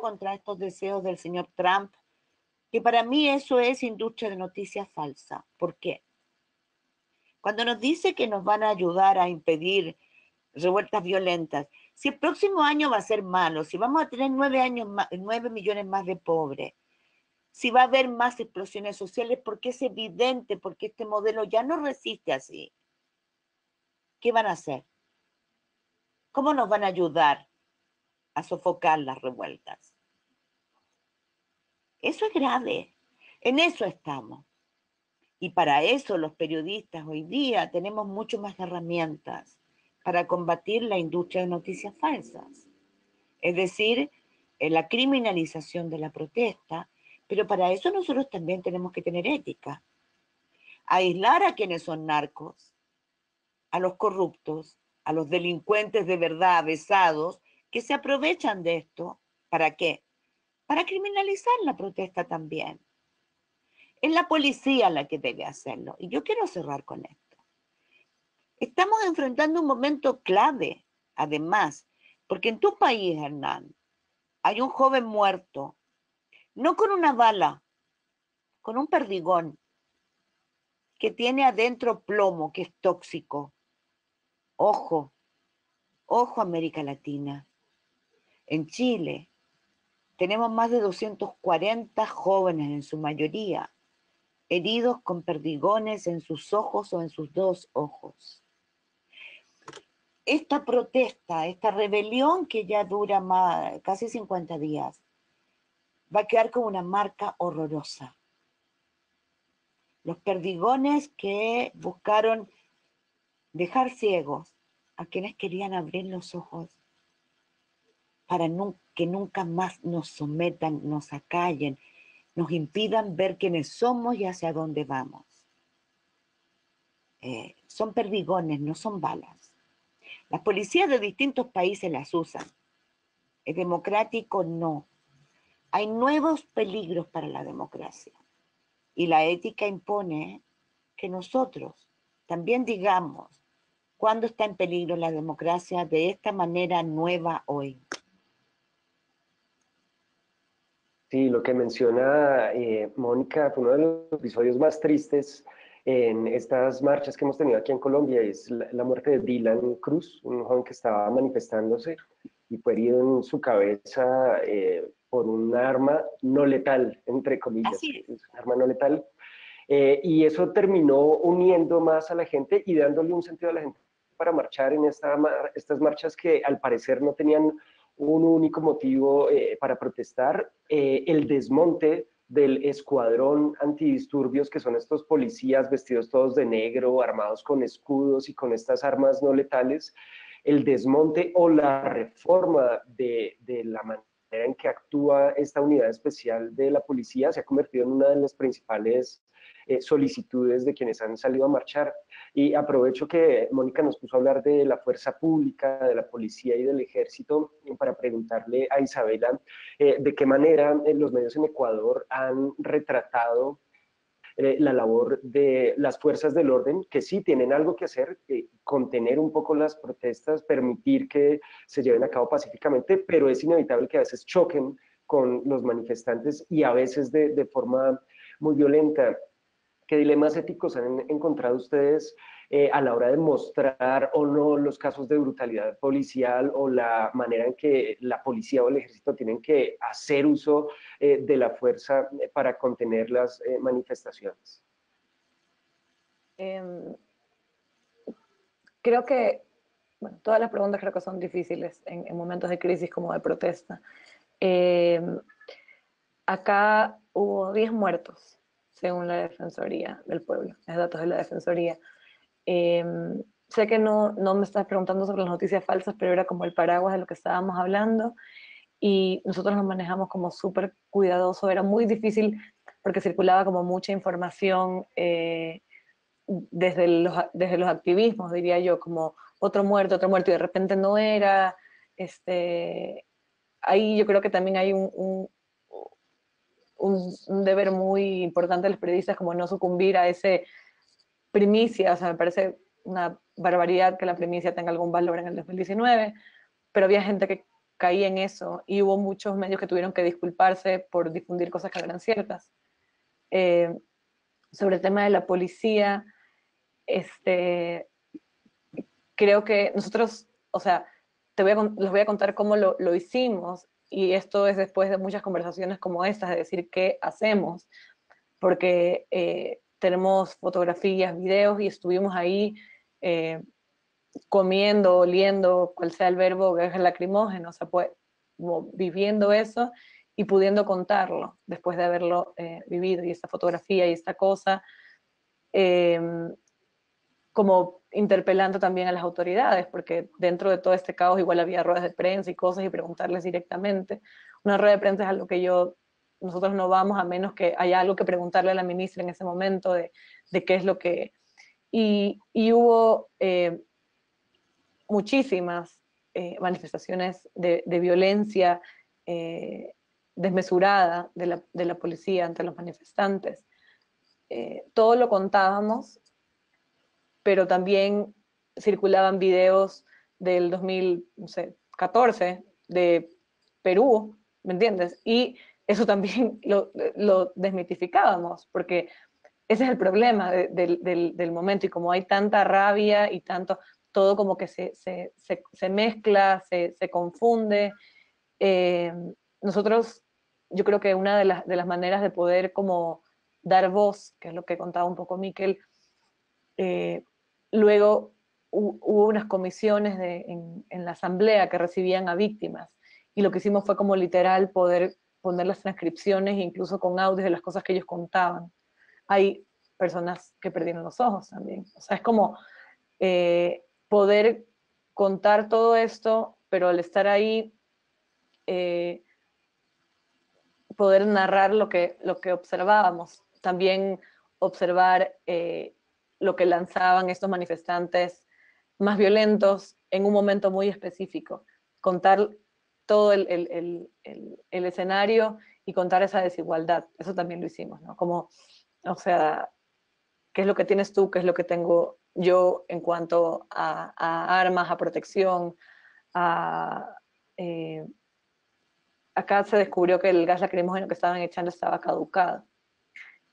contra estos deseos del señor Trump, que para mí eso es industria de noticias falsa. ¿Por qué? Cuando nos dice que nos van a ayudar a impedir revueltas violentas, si el próximo año va a ser malo, si vamos a tener 9 millones más de pobres, si va a haber más explosiones sociales, porque es evidente, porque este modelo ya no resiste así. ¿Qué van a hacer? ¿Cómo nos van a ayudar a sofocar las revueltas? Eso es grave. En eso estamos. Y para eso los periodistas hoy día tenemos mucho más herramientas para combatir la industria de noticias falsas. Es decir, la criminalización de la protesta, pero para eso nosotros también tenemos que tener ética. Aislar a quienes son narcos, a los corruptos, a los delincuentes de verdad avesados, que se aprovechan de esto. ¿Para qué? Para criminalizar la protesta también. Es la policía la que debe hacerlo. Y yo quiero cerrar con esto. Estamos enfrentando un momento clave, además, porque en tu país, Hernán, hay un joven muerto, no con una bala, con un perdigón, que tiene adentro plomo, que es tóxico. Ojo, ojo América Latina. En Chile tenemos más de 240 jóvenes, en su mayoría, heridos con perdigones en sus ojos o en sus dos ojos. Esta protesta, esta rebelión que ya dura casi 50 días, va a quedar como una marca horrorosa. Los perdigones que buscaron dejar ciegos a quienes querían abrir los ojos para que nunca más nos sometan, nos acallen, nos impidan ver quiénes somos y hacia dónde vamos. Son perdigones, no son balas. Las policías de distintos países las usan. ¿Es democrático? No. Hay nuevos peligros para la democracia. Y la ética impone que nosotros también digamos cuándo está en peligro la democracia de esta manera nueva hoy. Sí, lo que menciona Mónica fue uno de los episodios más tristes en estas marchas que hemos tenido aquí en Colombia, es la muerte de Dylan Cruz, un joven que estaba manifestándose y fue herido en su cabeza por un arma no letal, entre comillas. Así es. Es un arma no letal. Y eso terminó uniendo más a la gente y dándole un sentido a la gente para marchar en estas marchas que al parecer no tenían un único motivo para protestar. El desmonte del escuadrón antidisturbios, que son estos policías vestidos todos de negro, armados con escudos y con estas armas no letales, el desmonte o la reforma de la manera en que actúa esta unidad especial de la policía se ha convertido en una de las principales solicitudes de quienes han salido a marchar. Y aprovecho que Mónica nos puso a hablar de la fuerza pública, de la policía y del ejército, para preguntarle a Isabela de qué manera los medios en Ecuador han retratado la labor de las fuerzas del orden, que sí tienen algo que hacer, contener un poco las protestas, permitir que se lleven a cabo pacíficamente, pero es inevitable que a veces choquen con los manifestantes y a veces de forma muy violenta. ¿Qué dilemas éticos han encontrado ustedes a la hora de mostrar o no los casos de brutalidad policial o la manera en que la policía o el ejército tienen que hacer uso de la fuerza para contener las manifestaciones? Creo que, bueno, todas las preguntas creo que son difíciles en momentos de crisis como de protesta. Acá hubo 10 muertos, según la Defensoría del Pueblo, los datos de la Defensoría. Sé que no me estás preguntando sobre las noticias falsas, pero era como el paraguas de lo que estábamos hablando, y nosotros nos manejamos como súper cuidadoso. Era muy difícil porque circulaba como mucha información desde los activismos, diría yo, como otro muerto, y de repente no era. Ahí yo creo que también hay un deber muy importante de los periodistas, como no sucumbir a ese primicia. O sea, me parece una barbaridad que la primicia tenga algún valor en el 2019, pero había gente que caía en eso y hubo muchos medios que tuvieron que disculparse por difundir cosas que no eran ciertas. Sobre el tema de la policía, creo que nosotros, o sea, les voy a contar cómo lo hicimos, y esto es después de muchas conversaciones como estas, de decir qué hacemos, porque tenemos fotografías, videos, y estuvimos ahí comiendo, oliendo, cual sea el verbo, gas lacrimógeno, o sea, pues, como viviendo eso y pudiendo contarlo después de haberlo vivido, y esta fotografía y esta cosa, como interpelando también a las autoridades, porque dentro de todo este caos igual había ruedas de prensa y cosas, y preguntarles directamente. Una rueda de prensa es algo que nosotros no vamos a menos que haya algo que preguntarle a la ministra en ese momento de qué es lo que... Y hubo muchísimas manifestaciones de violencia desmesurada de la policía ante los manifestantes. Todo lo contábamos, pero también circulaban videos del 2014 de Perú, ¿me entiendes? Y eso también lo desmitificábamos, porque ese es el problema del momento, y como hay tanta rabia y tanto, todo como que se mezcla, se confunde. Nosotros, yo creo que una de las maneras de poder como dar voz, que es lo que contaba un poco Miquel, luego hubo unas comisiones en la asamblea que recibían a víctimas, y lo que hicimos fue como literal poder poner las transcripciones, incluso con audios de las cosas que ellos contaban. Hay personas que perdieron los ojos también. O sea, es como poder contar todo esto, pero al estar ahí, poder narrar lo que observábamos. También observar lo que lanzaban estos manifestantes más violentos en un momento muy específico. Contar todo el escenario y contar esa desigualdad. Eso también lo hicimos, ¿no? Como, o sea, ¿qué es lo que tienes tú? ¿Qué es lo que tengo yo en cuanto a armas, a protección? Acá se descubrió que el gas lacrimógeno que estaban echando estaba caducado.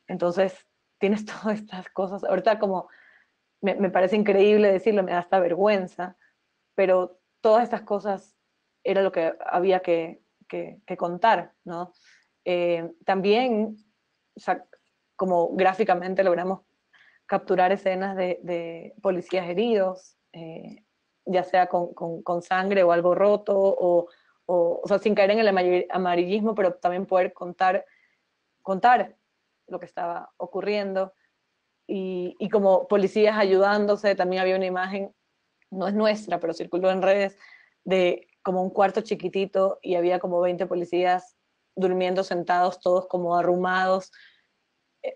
Entonces, tienes todas estas cosas. Ahorita como me parece increíble decirlo, me da hasta vergüenza, pero todas estas cosas era lo que había que que contar, ¿no? También, o sea, como gráficamente logramos capturar escenas de policías heridos, ya sea con sangre o algo roto, o sea, sin caer en el amarillismo, pero también poder contar lo que estaba ocurriendo. Y como policías ayudándose, también había una imagen, no es nuestra, pero circuló en redes, de como un cuarto chiquitito y había como 20 policías durmiendo sentados, todos como arrumados,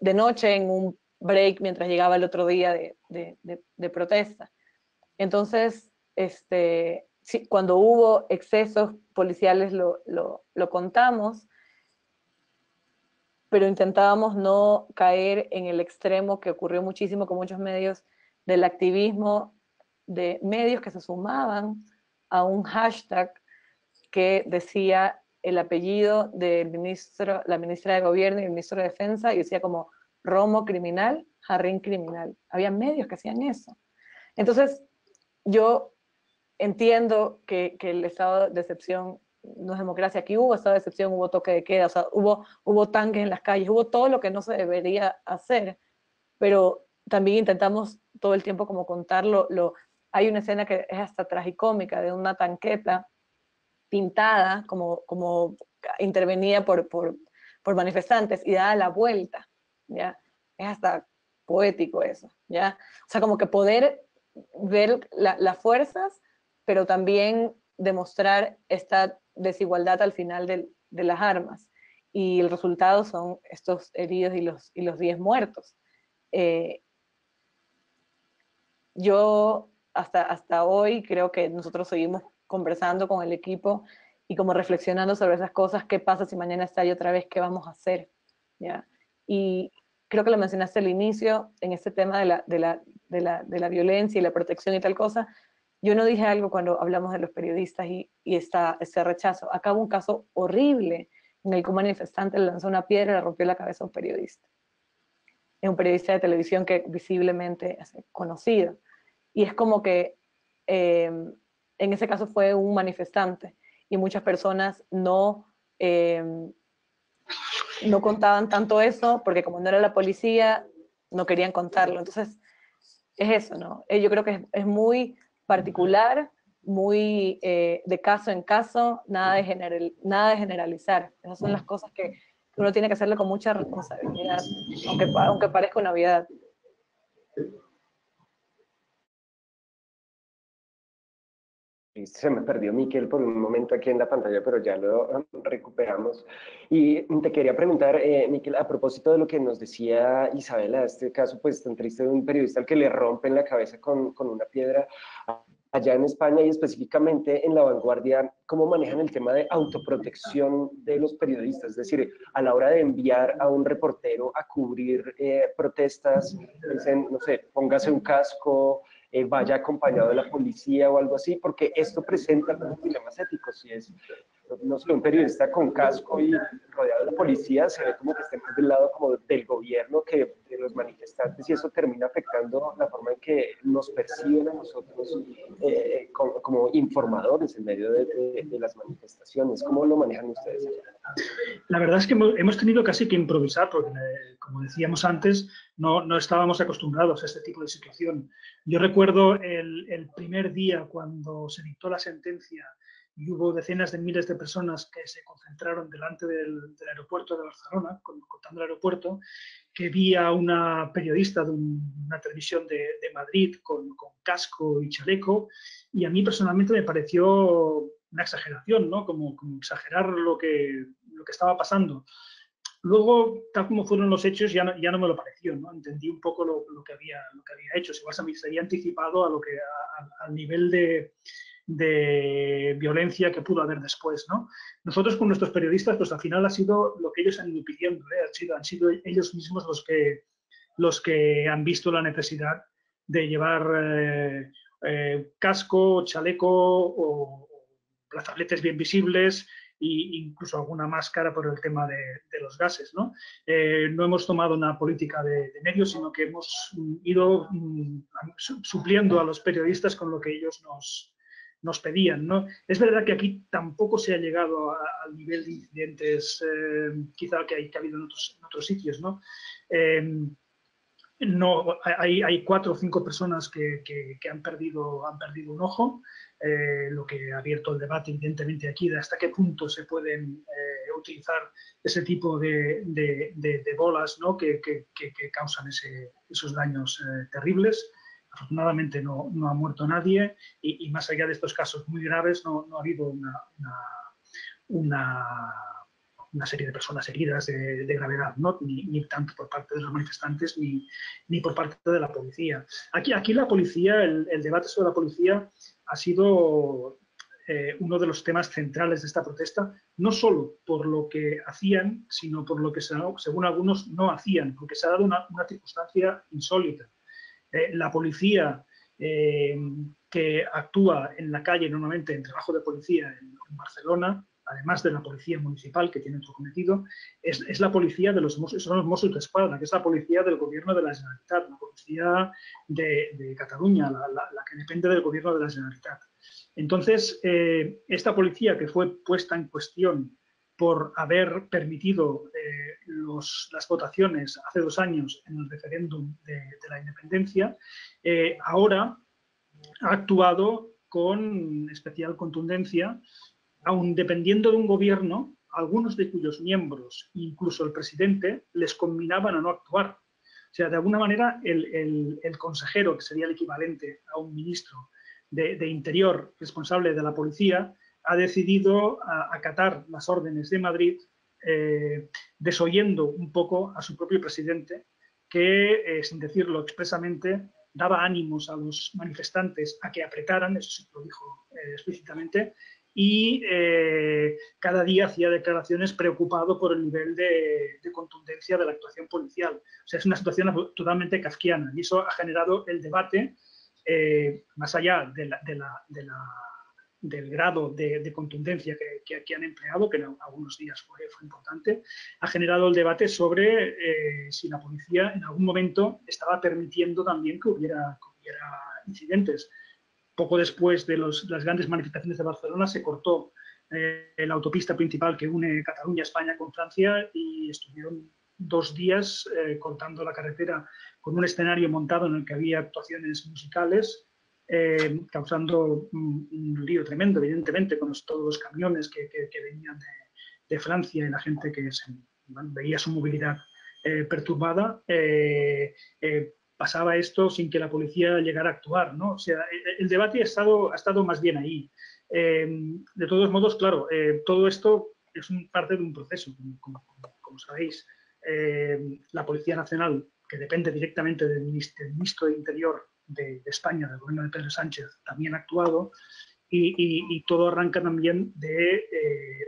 de noche en un break mientras llegaba el otro día de protesta. Entonces, sí, cuando hubo excesos policiales lo contamos, pero intentábamos no caer en el extremo que ocurrió muchísimo con muchos medios del activismo de medios que se sumaban a un hashtag que decía el apellido del ministro, la ministra de Gobierno y el ministro de Defensa, y decía como Romo criminal, Jarrín criminal. Había medios que hacían eso. Entonces, yo entiendo que el estado de excepción no es democracia. Aquí hubo estado de excepción, hubo toque de queda, o sea, hubo tanques en las calles, hubo todo lo que no se debería hacer, pero también intentamos todo el tiempo como contarlo. Hay una escena que es hasta tragicómica de una tanqueta pintada como intervenida por manifestantes y dada la vuelta, ¿ya? Es hasta poético eso, ¿ya? O sea, como que poder ver las fuerzas, pero también demostrar esta desigualdad al final de las armas. Y el resultado son estos heridos y los 10 muertos. Yo hasta hoy creo que nosotros seguimos conversando con el equipo y como reflexionando sobre esas cosas, qué pasa si mañana estalla otra vez, qué vamos a hacer, ¿ya? Y creo que lo mencionaste al inicio, en este tema de la violencia y la protección y tal cosa. Yo no dije algo cuando hablamos de los periodistas y ese rechazo. Acá hubo un caso horrible en el que un manifestante le lanzó una piedra y le rompió la cabeza a un periodista. Es un periodista de televisión que visiblemente es conocido. Y es como que en ese caso fue un manifestante y muchas personas no contaban tanto eso porque como no era la policía, no querían contarlo. Entonces, es eso, ¿no? Yo creo que es muy particular, muy de caso en caso, nada de generalizar. Esas son las cosas que uno tiene que hacerlo con mucha responsabilidad, aunque parezca una obviedad. Se me perdió Miquel por un momento aquí en la pantalla, pero ya lo recuperamos. Y te quería preguntar, Miquel, a propósito de lo que nos decía Isabela, este caso pues tan triste de un periodista al que le rompen la cabeza con una piedra. Allá en España y específicamente en La Vanguardia, ¿cómo manejan el tema de autoprotección de los periodistas? Es decir, a la hora de enviar a un reportero a cubrir protestas, dicen, no sé, póngase un casco, vaya acompañado de la policía o algo así, porque esto presenta algunos dilemas éticos. Si es, no sé, un periodista con casco y rodeado de la policía, se ve como que está más del lado como del gobierno que de los manifestantes, y eso termina afectando la forma en que nos perciben a nosotros como informadores en medio de las manifestaciones. ¿Cómo lo manejan ustedes? La verdad es que hemos tenido casi que improvisar porque, como decíamos antes, no estábamos acostumbrados a este tipo de situación. Yo recuerdo el primer día cuando se dictó la sentencia y hubo decenas de miles de personas que se concentraron delante del aeropuerto de Barcelona, cortando el aeropuerto, que vi a una periodista de una televisión de Madrid con casco y chaleco, y a mí personalmente me pareció una exageración, ¿no? Como exagerar lo que estaba pasando. Luego, tal como fueron los hechos, ya no me lo pareció, ¿no? Entendí un poco lo que había hecho. Igual se había anticipado al nivel de violencia que pudo haber después, ¿no? Nosotros con nuestros periodistas, pues al final ha sido lo que ellos han ido pidiendo, ¿eh? Han sido ellos mismos los que han visto la necesidad de llevar casco, chaleco o brazaletes bien visibles, e incluso alguna máscara por el tema de los gases, ¿no? No hemos tomado una política de medios, sino que hemos ido supliendo a los periodistas con lo que ellos nos pedían, ¿no? Es verdad que aquí tampoco se ha llegado al nivel de incidentes quizá que ha habido en otros sitios, ¿no? No, hay 4 o 5 personas que han perdido un ojo, lo que ha abierto el debate evidentemente aquí de hasta qué punto se pueden utilizar ese tipo de bolas, ¿no? que causan esos daños terribles. Afortunadamente no ha muerto nadie y más allá de estos casos muy graves no ha habido una serie de personas heridas de gravedad, ¿no? ni tanto por parte de los manifestantes ni por parte de la policía. Aquí la policía, el debate sobre la policía ha sido uno de los temas centrales de esta protesta, no solo por lo que hacían, sino por lo que según algunos no hacían, porque se ha dado una circunstancia insólita. La policía que actúa en la calle normalmente en trabajo de policía en Barcelona, además de la policía municipal, que tiene otro cometido, es la policía de son los Mossos d'Esquadra, que es la policía del gobierno de la Generalitat, la policía de Cataluña, la que depende del gobierno de la Generalitat. Entonces, esta policía que fue puesta en cuestión por haber permitido las votaciones hace 2 años en el referéndum de la independencia, ahora ha actuado con especial contundencia, aun dependiendo de un gobierno, algunos de cuyos miembros, incluso el presidente, les combinaban a no actuar. O sea, de alguna manera, el consejero, que sería el equivalente a un ministro de Interior responsable de la policía, ha decidido acatar las órdenes de Madrid, desoyendo un poco a su propio presidente, que, sin decirlo expresamente, daba ánimos a los manifestantes a que apretaran, eso sí lo dijo explícitamente, y cada día hacía declaraciones preocupado por el nivel de contundencia de la actuación policial. O sea, es una situación totalmente kafkiana y eso ha generado el debate, más allá del grado de contundencia que han empleado, que en algunos días fue importante, ha generado el debate sobre si la policía en algún momento estaba permitiendo también que hubiera incidentes. Poco después de las grandes manifestaciones de Barcelona se cortó la autopista principal que une Cataluña, España con Francia y estuvieron 2 días cortando la carretera con un escenario montado en el que había actuaciones musicales, causando un lío tremendo, evidentemente, con todos los camiones que venían de Francia y la gente que veía su movilidad perturbada. Pasaba esto sin que la policía llegara a actuar, ¿no? O sea, el debate ha estado más bien ahí. De todos modos, claro, todo esto es parte de un proceso, como sabéis. La Policía Nacional, que depende directamente del ministro de Interior de España, del gobierno de Pedro Sánchez, también ha actuado y todo arranca también de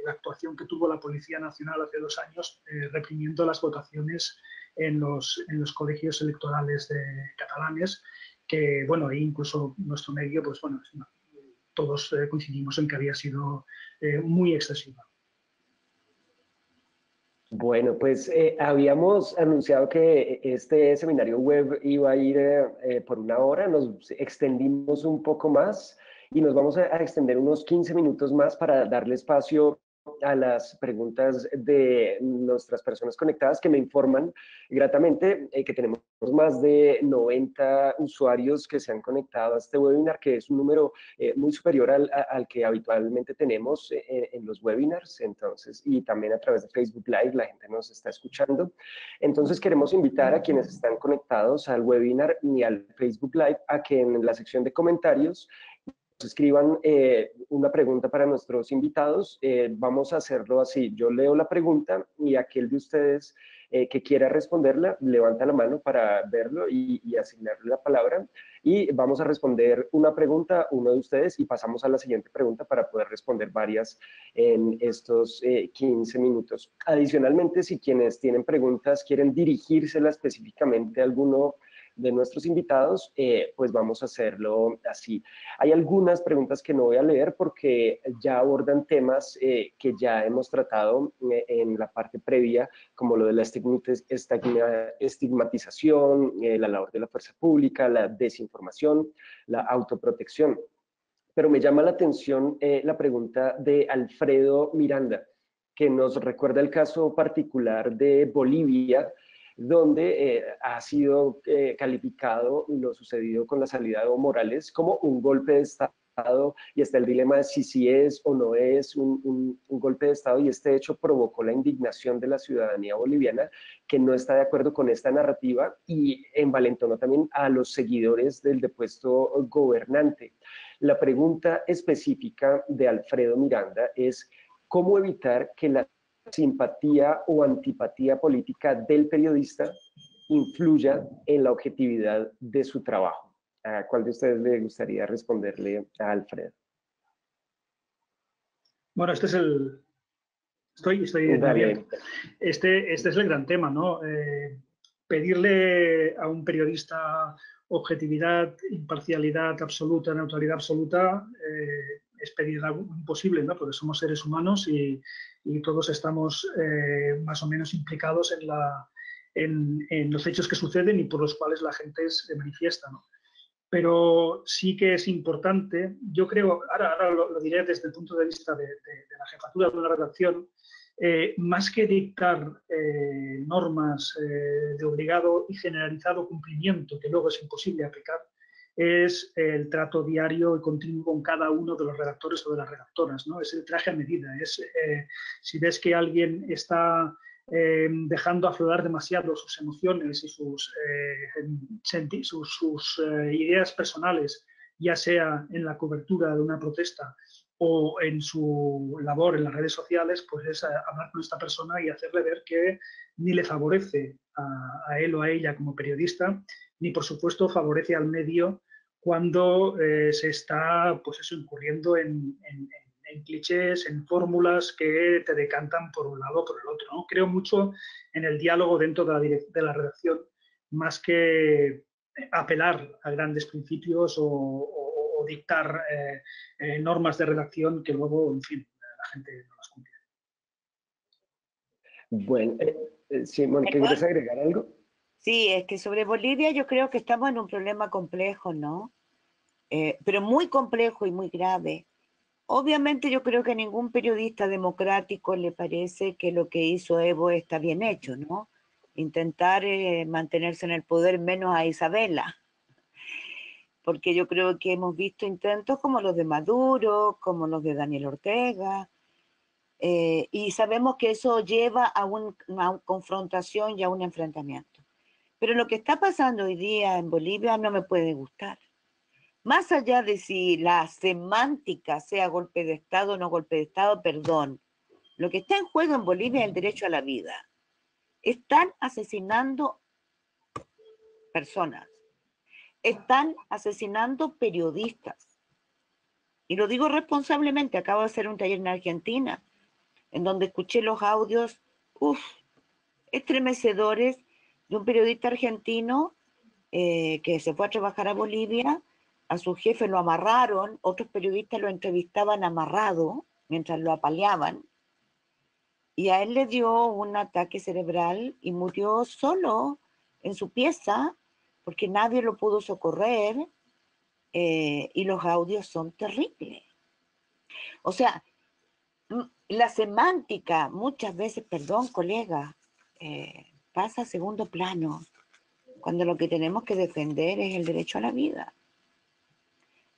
la actuación que tuvo la Policía Nacional hace 2 años reprimiendo las votaciones en los colegios electorales catalanes, que, bueno, incluso nuestro medio, pues bueno, todos coincidimos en que había sido muy excesiva. Bueno, pues habíamos anunciado que este seminario web iba a ir por 1 hora, nos extendimos un poco más y nos vamos a extender unos 15 minutos más para darle espacio a las preguntas de nuestras personas conectadas que me informan gratamente que tenemos más de 90 usuarios que se han conectado a este webinar, que es un número muy superior al que habitualmente tenemos en los webinars, entonces, y también a través de Facebook Live la gente nos está escuchando. Entonces queremos invitar a quienes están conectados al webinar y al Facebook Live a que en la sección de comentarios escriban una pregunta para nuestros invitados. Vamos a hacerlo así. Yo leo la pregunta y aquel de ustedes que quiera responderla, levanta la mano para verlo y asignarle la palabra. Y vamos a responder una pregunta, uno de ustedes, y pasamos a la siguiente pregunta para poder responder varias en estos 15 minutos. Adicionalmente, si quienes tienen preguntas quieren dirigírsela específicamente a alguno de nuestros invitados, pues vamos a hacerlo así. Hay algunas preguntas que no voy a leer porque ya abordan temas que ya hemos tratado en la parte previa, como lo de la estigmatización, la labor de la fuerza pública, la desinformación, la autoprotección. pero me llama la atención la pregunta de Alfredo Miranda, que nos recuerda el caso particular de Bolivia, donde ha sido calificado lo sucedido con la salida de Evo Morales como un golpe de Estado, y está el dilema de si es o no es un golpe de Estado, y este hecho provocó la indignación de la ciudadanía boliviana, que no está de acuerdo con esta narrativa, y envalentonó también a los seguidores del depuesto gobernante. La pregunta específica de Alfredo Miranda es: ¿cómo evitar que la simpatía o antipatía política del periodista influya en la objetividad de su trabajo? ¿A cuál de ustedes le gustaría responderle a Alfredo? Bueno, este es el... Estoy Dale. Este es el gran tema, ¿no? Pedirle a un periodista objetividad, imparcialidad absoluta, neutralidad absoluta, es pedir algo imposible, ¿no? Porque somos seres humanos y todos estamos más o menos implicados en los hechos que suceden y por los cuales la gente se manifiesta, ¿no? Pero sí que es importante, yo creo, ahora lo diré desde el punto de vista de la jefatura de una redacción, más que dictar normas de obligado y generalizado cumplimiento, que luego es imposible aplicar, es el trato diario y continuo con cada uno de los redactores o de las redactoras, ¿no? Es el traje a medida. Si ves que alguien está dejando aflorar demasiado sus emociones y sus ideas personales, ya sea en la cobertura de una protesta o en su labor en las redes sociales, pues es hablar con esta persona y hacerle ver que ni le favorece a él o a ella como periodista, ni por supuesto favorece al medio cuando se está, pues eso, incurriendo en clichés, en fórmulas que te decantan por un lado o por el otro, ¿no? Creo mucho en el diálogo dentro de la redacción, más que apelar a grandes principios o dictar normas de redacción que luego, en fin, la gente no las cumple. Bueno, sí, Mónica, ¿quieres agregar algo? Sí, es que sobre Bolivia yo creo que estamos en un problema complejo, ¿no? Pero muy complejo y muy grave. Obviamente yo creo que a ningún periodista democrático le parece que lo que hizo Evo está bien hecho, ¿no? Intentar mantenerse en el poder, menos a Isabela, porque yo creo que hemos visto intentos como los de Maduro, como los de Daniel Ortega, y sabemos que eso lleva a una confrontación y a un enfrentamiento. Pero lo que está pasando hoy día en Bolivia no me puede gustar. Más allá de si la semántica sea golpe de Estado o no golpe de Estado, perdón, lo que está en juego en Bolivia es el derecho a la vida. Están asesinando personas, están asesinando periodistas. Y lo digo responsablemente, acabo de hacer un taller en Argentina, en donde escuché los audios, estremecedores, de un periodista argentino que se fue a trabajar a Bolivia. A su jefe lo amarraron, otros periodistas lo entrevistaban amarrado mientras lo apaleaban, y a él le dio un ataque cerebral y murió solo en su pieza porque nadie lo pudo socorrer, y los audios son terribles. O sea, la semántica muchas veces, perdón colega, pasa a segundo plano cuando lo que tenemos que defender es el derecho a la vida.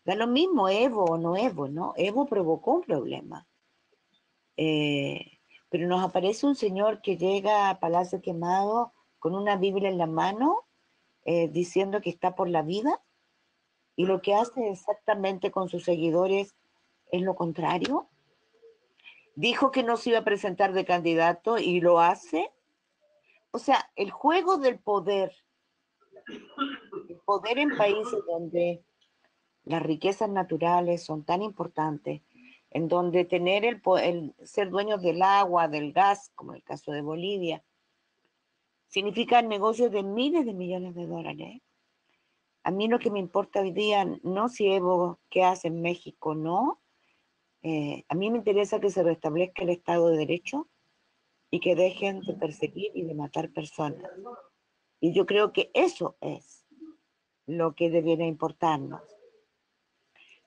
Da lo mismo Evo o no Evo, ¿no? Evo provocó un problema. Pero nos aparece un señor que llega a Palacio Quemado con una Biblia en la mano, diciendo que está por la vida, y lo que hace exactamente con sus seguidores es lo contrario. Dijo que no se iba a presentar de candidato y lo hace. O sea, el juego del poder, el poder en países donde las riquezas naturales son tan importantes, en donde tener el ser dueños del agua, del gas, como en el caso de Bolivia, significa negocios de miles de millones de dólares. A mí lo que me importa hoy día, no si Evo qué hace en México, no. A mí me interesa que se restablezca el Estado de Derecho y que dejen de perseguir y de matar personas. Y yo creo que eso es lo que debiera importarnos.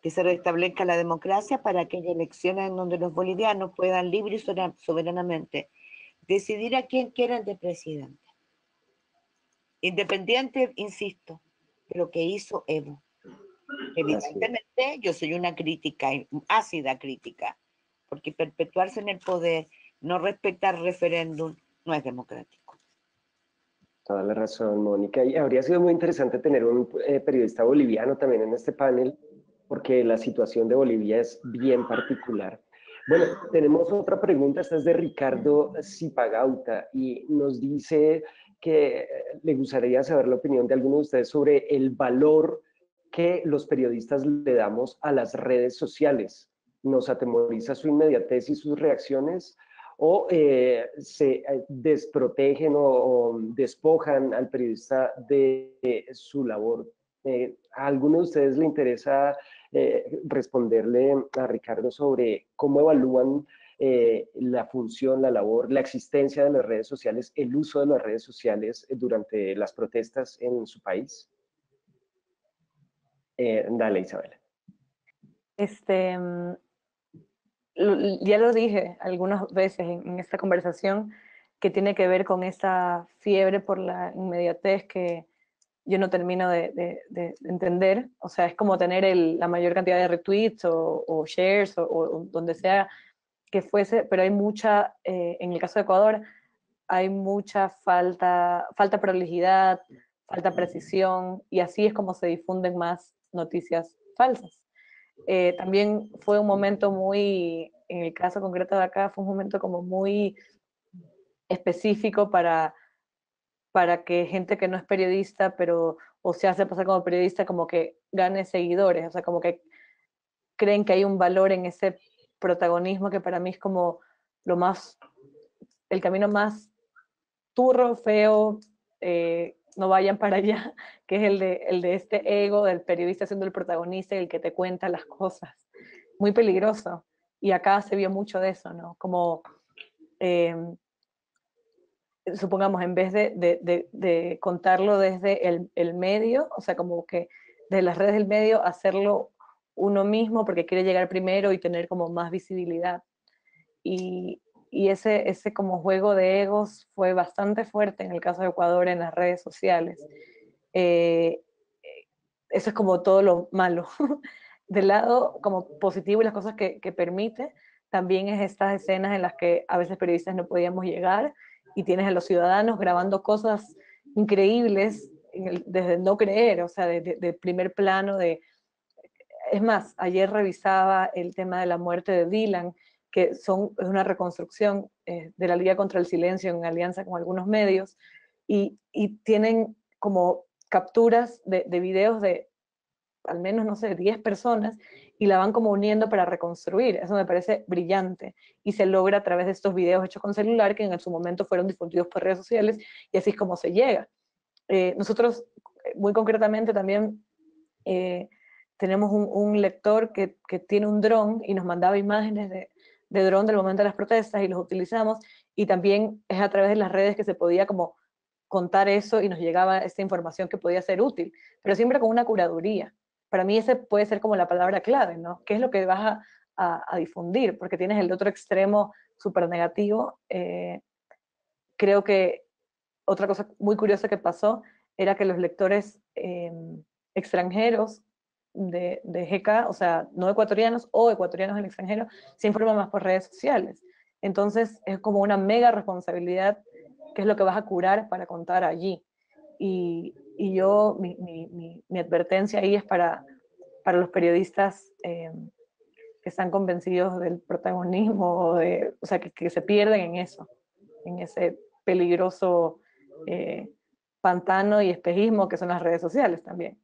que se restablezca la democracia para que haya elecciones en donde los bolivianos puedan libre y soberanamente decidir a quién quieren de presidente. Independiente, insisto, de lo que hizo Evo. Evidentemente, yo soy una crítica, ácida crítica, porque perpetuarse en el poder, no respetar referéndum, no es democrático. Toda la razón, Mónica. Y habría sido muy interesante tener un periodista boliviano también en este panel, porque la situación de Bolivia es bien particular. Bueno, tenemos otra pregunta, esta es de Ricardo Zipagauta, y nos dice que le gustaría saber la opinión de alguno de ustedes sobre el valor que los periodistas le damos a las redes sociales. ¿Nos atemoriza su inmediatez y sus reacciones? ¿O se desprotegen o despojan al periodista de su labor? ¿A alguno de ustedes le interesa responderle a Ricardo sobre cómo evalúan la función, la labor, la existencia de las redes sociales, el uso de las redes sociales durante las protestas en su país? Dale, Isabela. Ya lo dije algunas veces en esta conversación, que tiene que ver con esa fiebre por la inmediatez que yo no termino de entender. O sea, es como tener la mayor cantidad de retweets o shares o donde sea que fuese, pero hay mucha, en el caso de Ecuador, hay mucha falta prolijidad, falta precisión, y así es como se difunden más noticias falsas. También fue un momento muy, en el caso concreto de acá, fue un momento como muy específico para que gente que no es periodista, pero o se hace pasar como periodista, como que gane seguidores, o sea, como que creen que hay un valor en ese protagonismo que para mí es como el camino más turro, feo, no vayan para allá, que es el de este ego del periodista siendo el protagonista y el que te cuenta las cosas. Muy peligroso. Y acá se vio mucho de eso, ¿no? Como, supongamos, en vez de contarlo desde el medio, o sea, como que de las redes del medio, hacerlo uno mismo porque quiere llegar primero y tener como más visibilidad. Y ese como juego de egos fue bastante fuerte en el caso de Ecuador en las redes sociales. Eso es como todo lo malo. Del lado como positivo y las cosas que permite, también es estas escenas en las que a veces periodistas no podíamos llegar y tienes a los ciudadanos grabando cosas increíbles desde no creer, o sea, de primer plano. Es más, ayer revisaba el tema de la muerte de Dylan, que es una reconstrucción de la Liga contra el Silencio en alianza con algunos medios, y tienen como capturas de videos de al menos, no sé, 10 personas, y la van como uniendo para reconstruir. Eso me parece brillante, y se logra a través de estos videos hechos con celular que en su momento fueron difundidos por redes sociales, y así es como se llega. Nosotros, muy concretamente también, tenemos un lector que tiene un dron y nos mandaba imágenes de dron del momento de las protestas y los utilizamos, y también es a través de las redes que se podía como contar eso y nos llegaba esta información que podía ser útil, pero siempre con una curaduría. Para mí ese puede ser como la palabra clave, ¿no? ¿Qué es lo que vas a difundir? Porque tienes el otro extremo súper negativo. Creo que otra cosa muy curiosa que pasó era que los lectores extranjeros de GK, o sea, no ecuatorianos o ecuatorianos en el extranjero, se informan más por redes sociales. Entonces es como una mega responsabilidad, qué es lo que vas a curar para contar allí. Y yo, mi advertencia ahí es para los periodistas que están convencidos del protagonismo, o sea, que se pierden en eso, en ese peligroso pantano y espejismo que son las redes sociales también.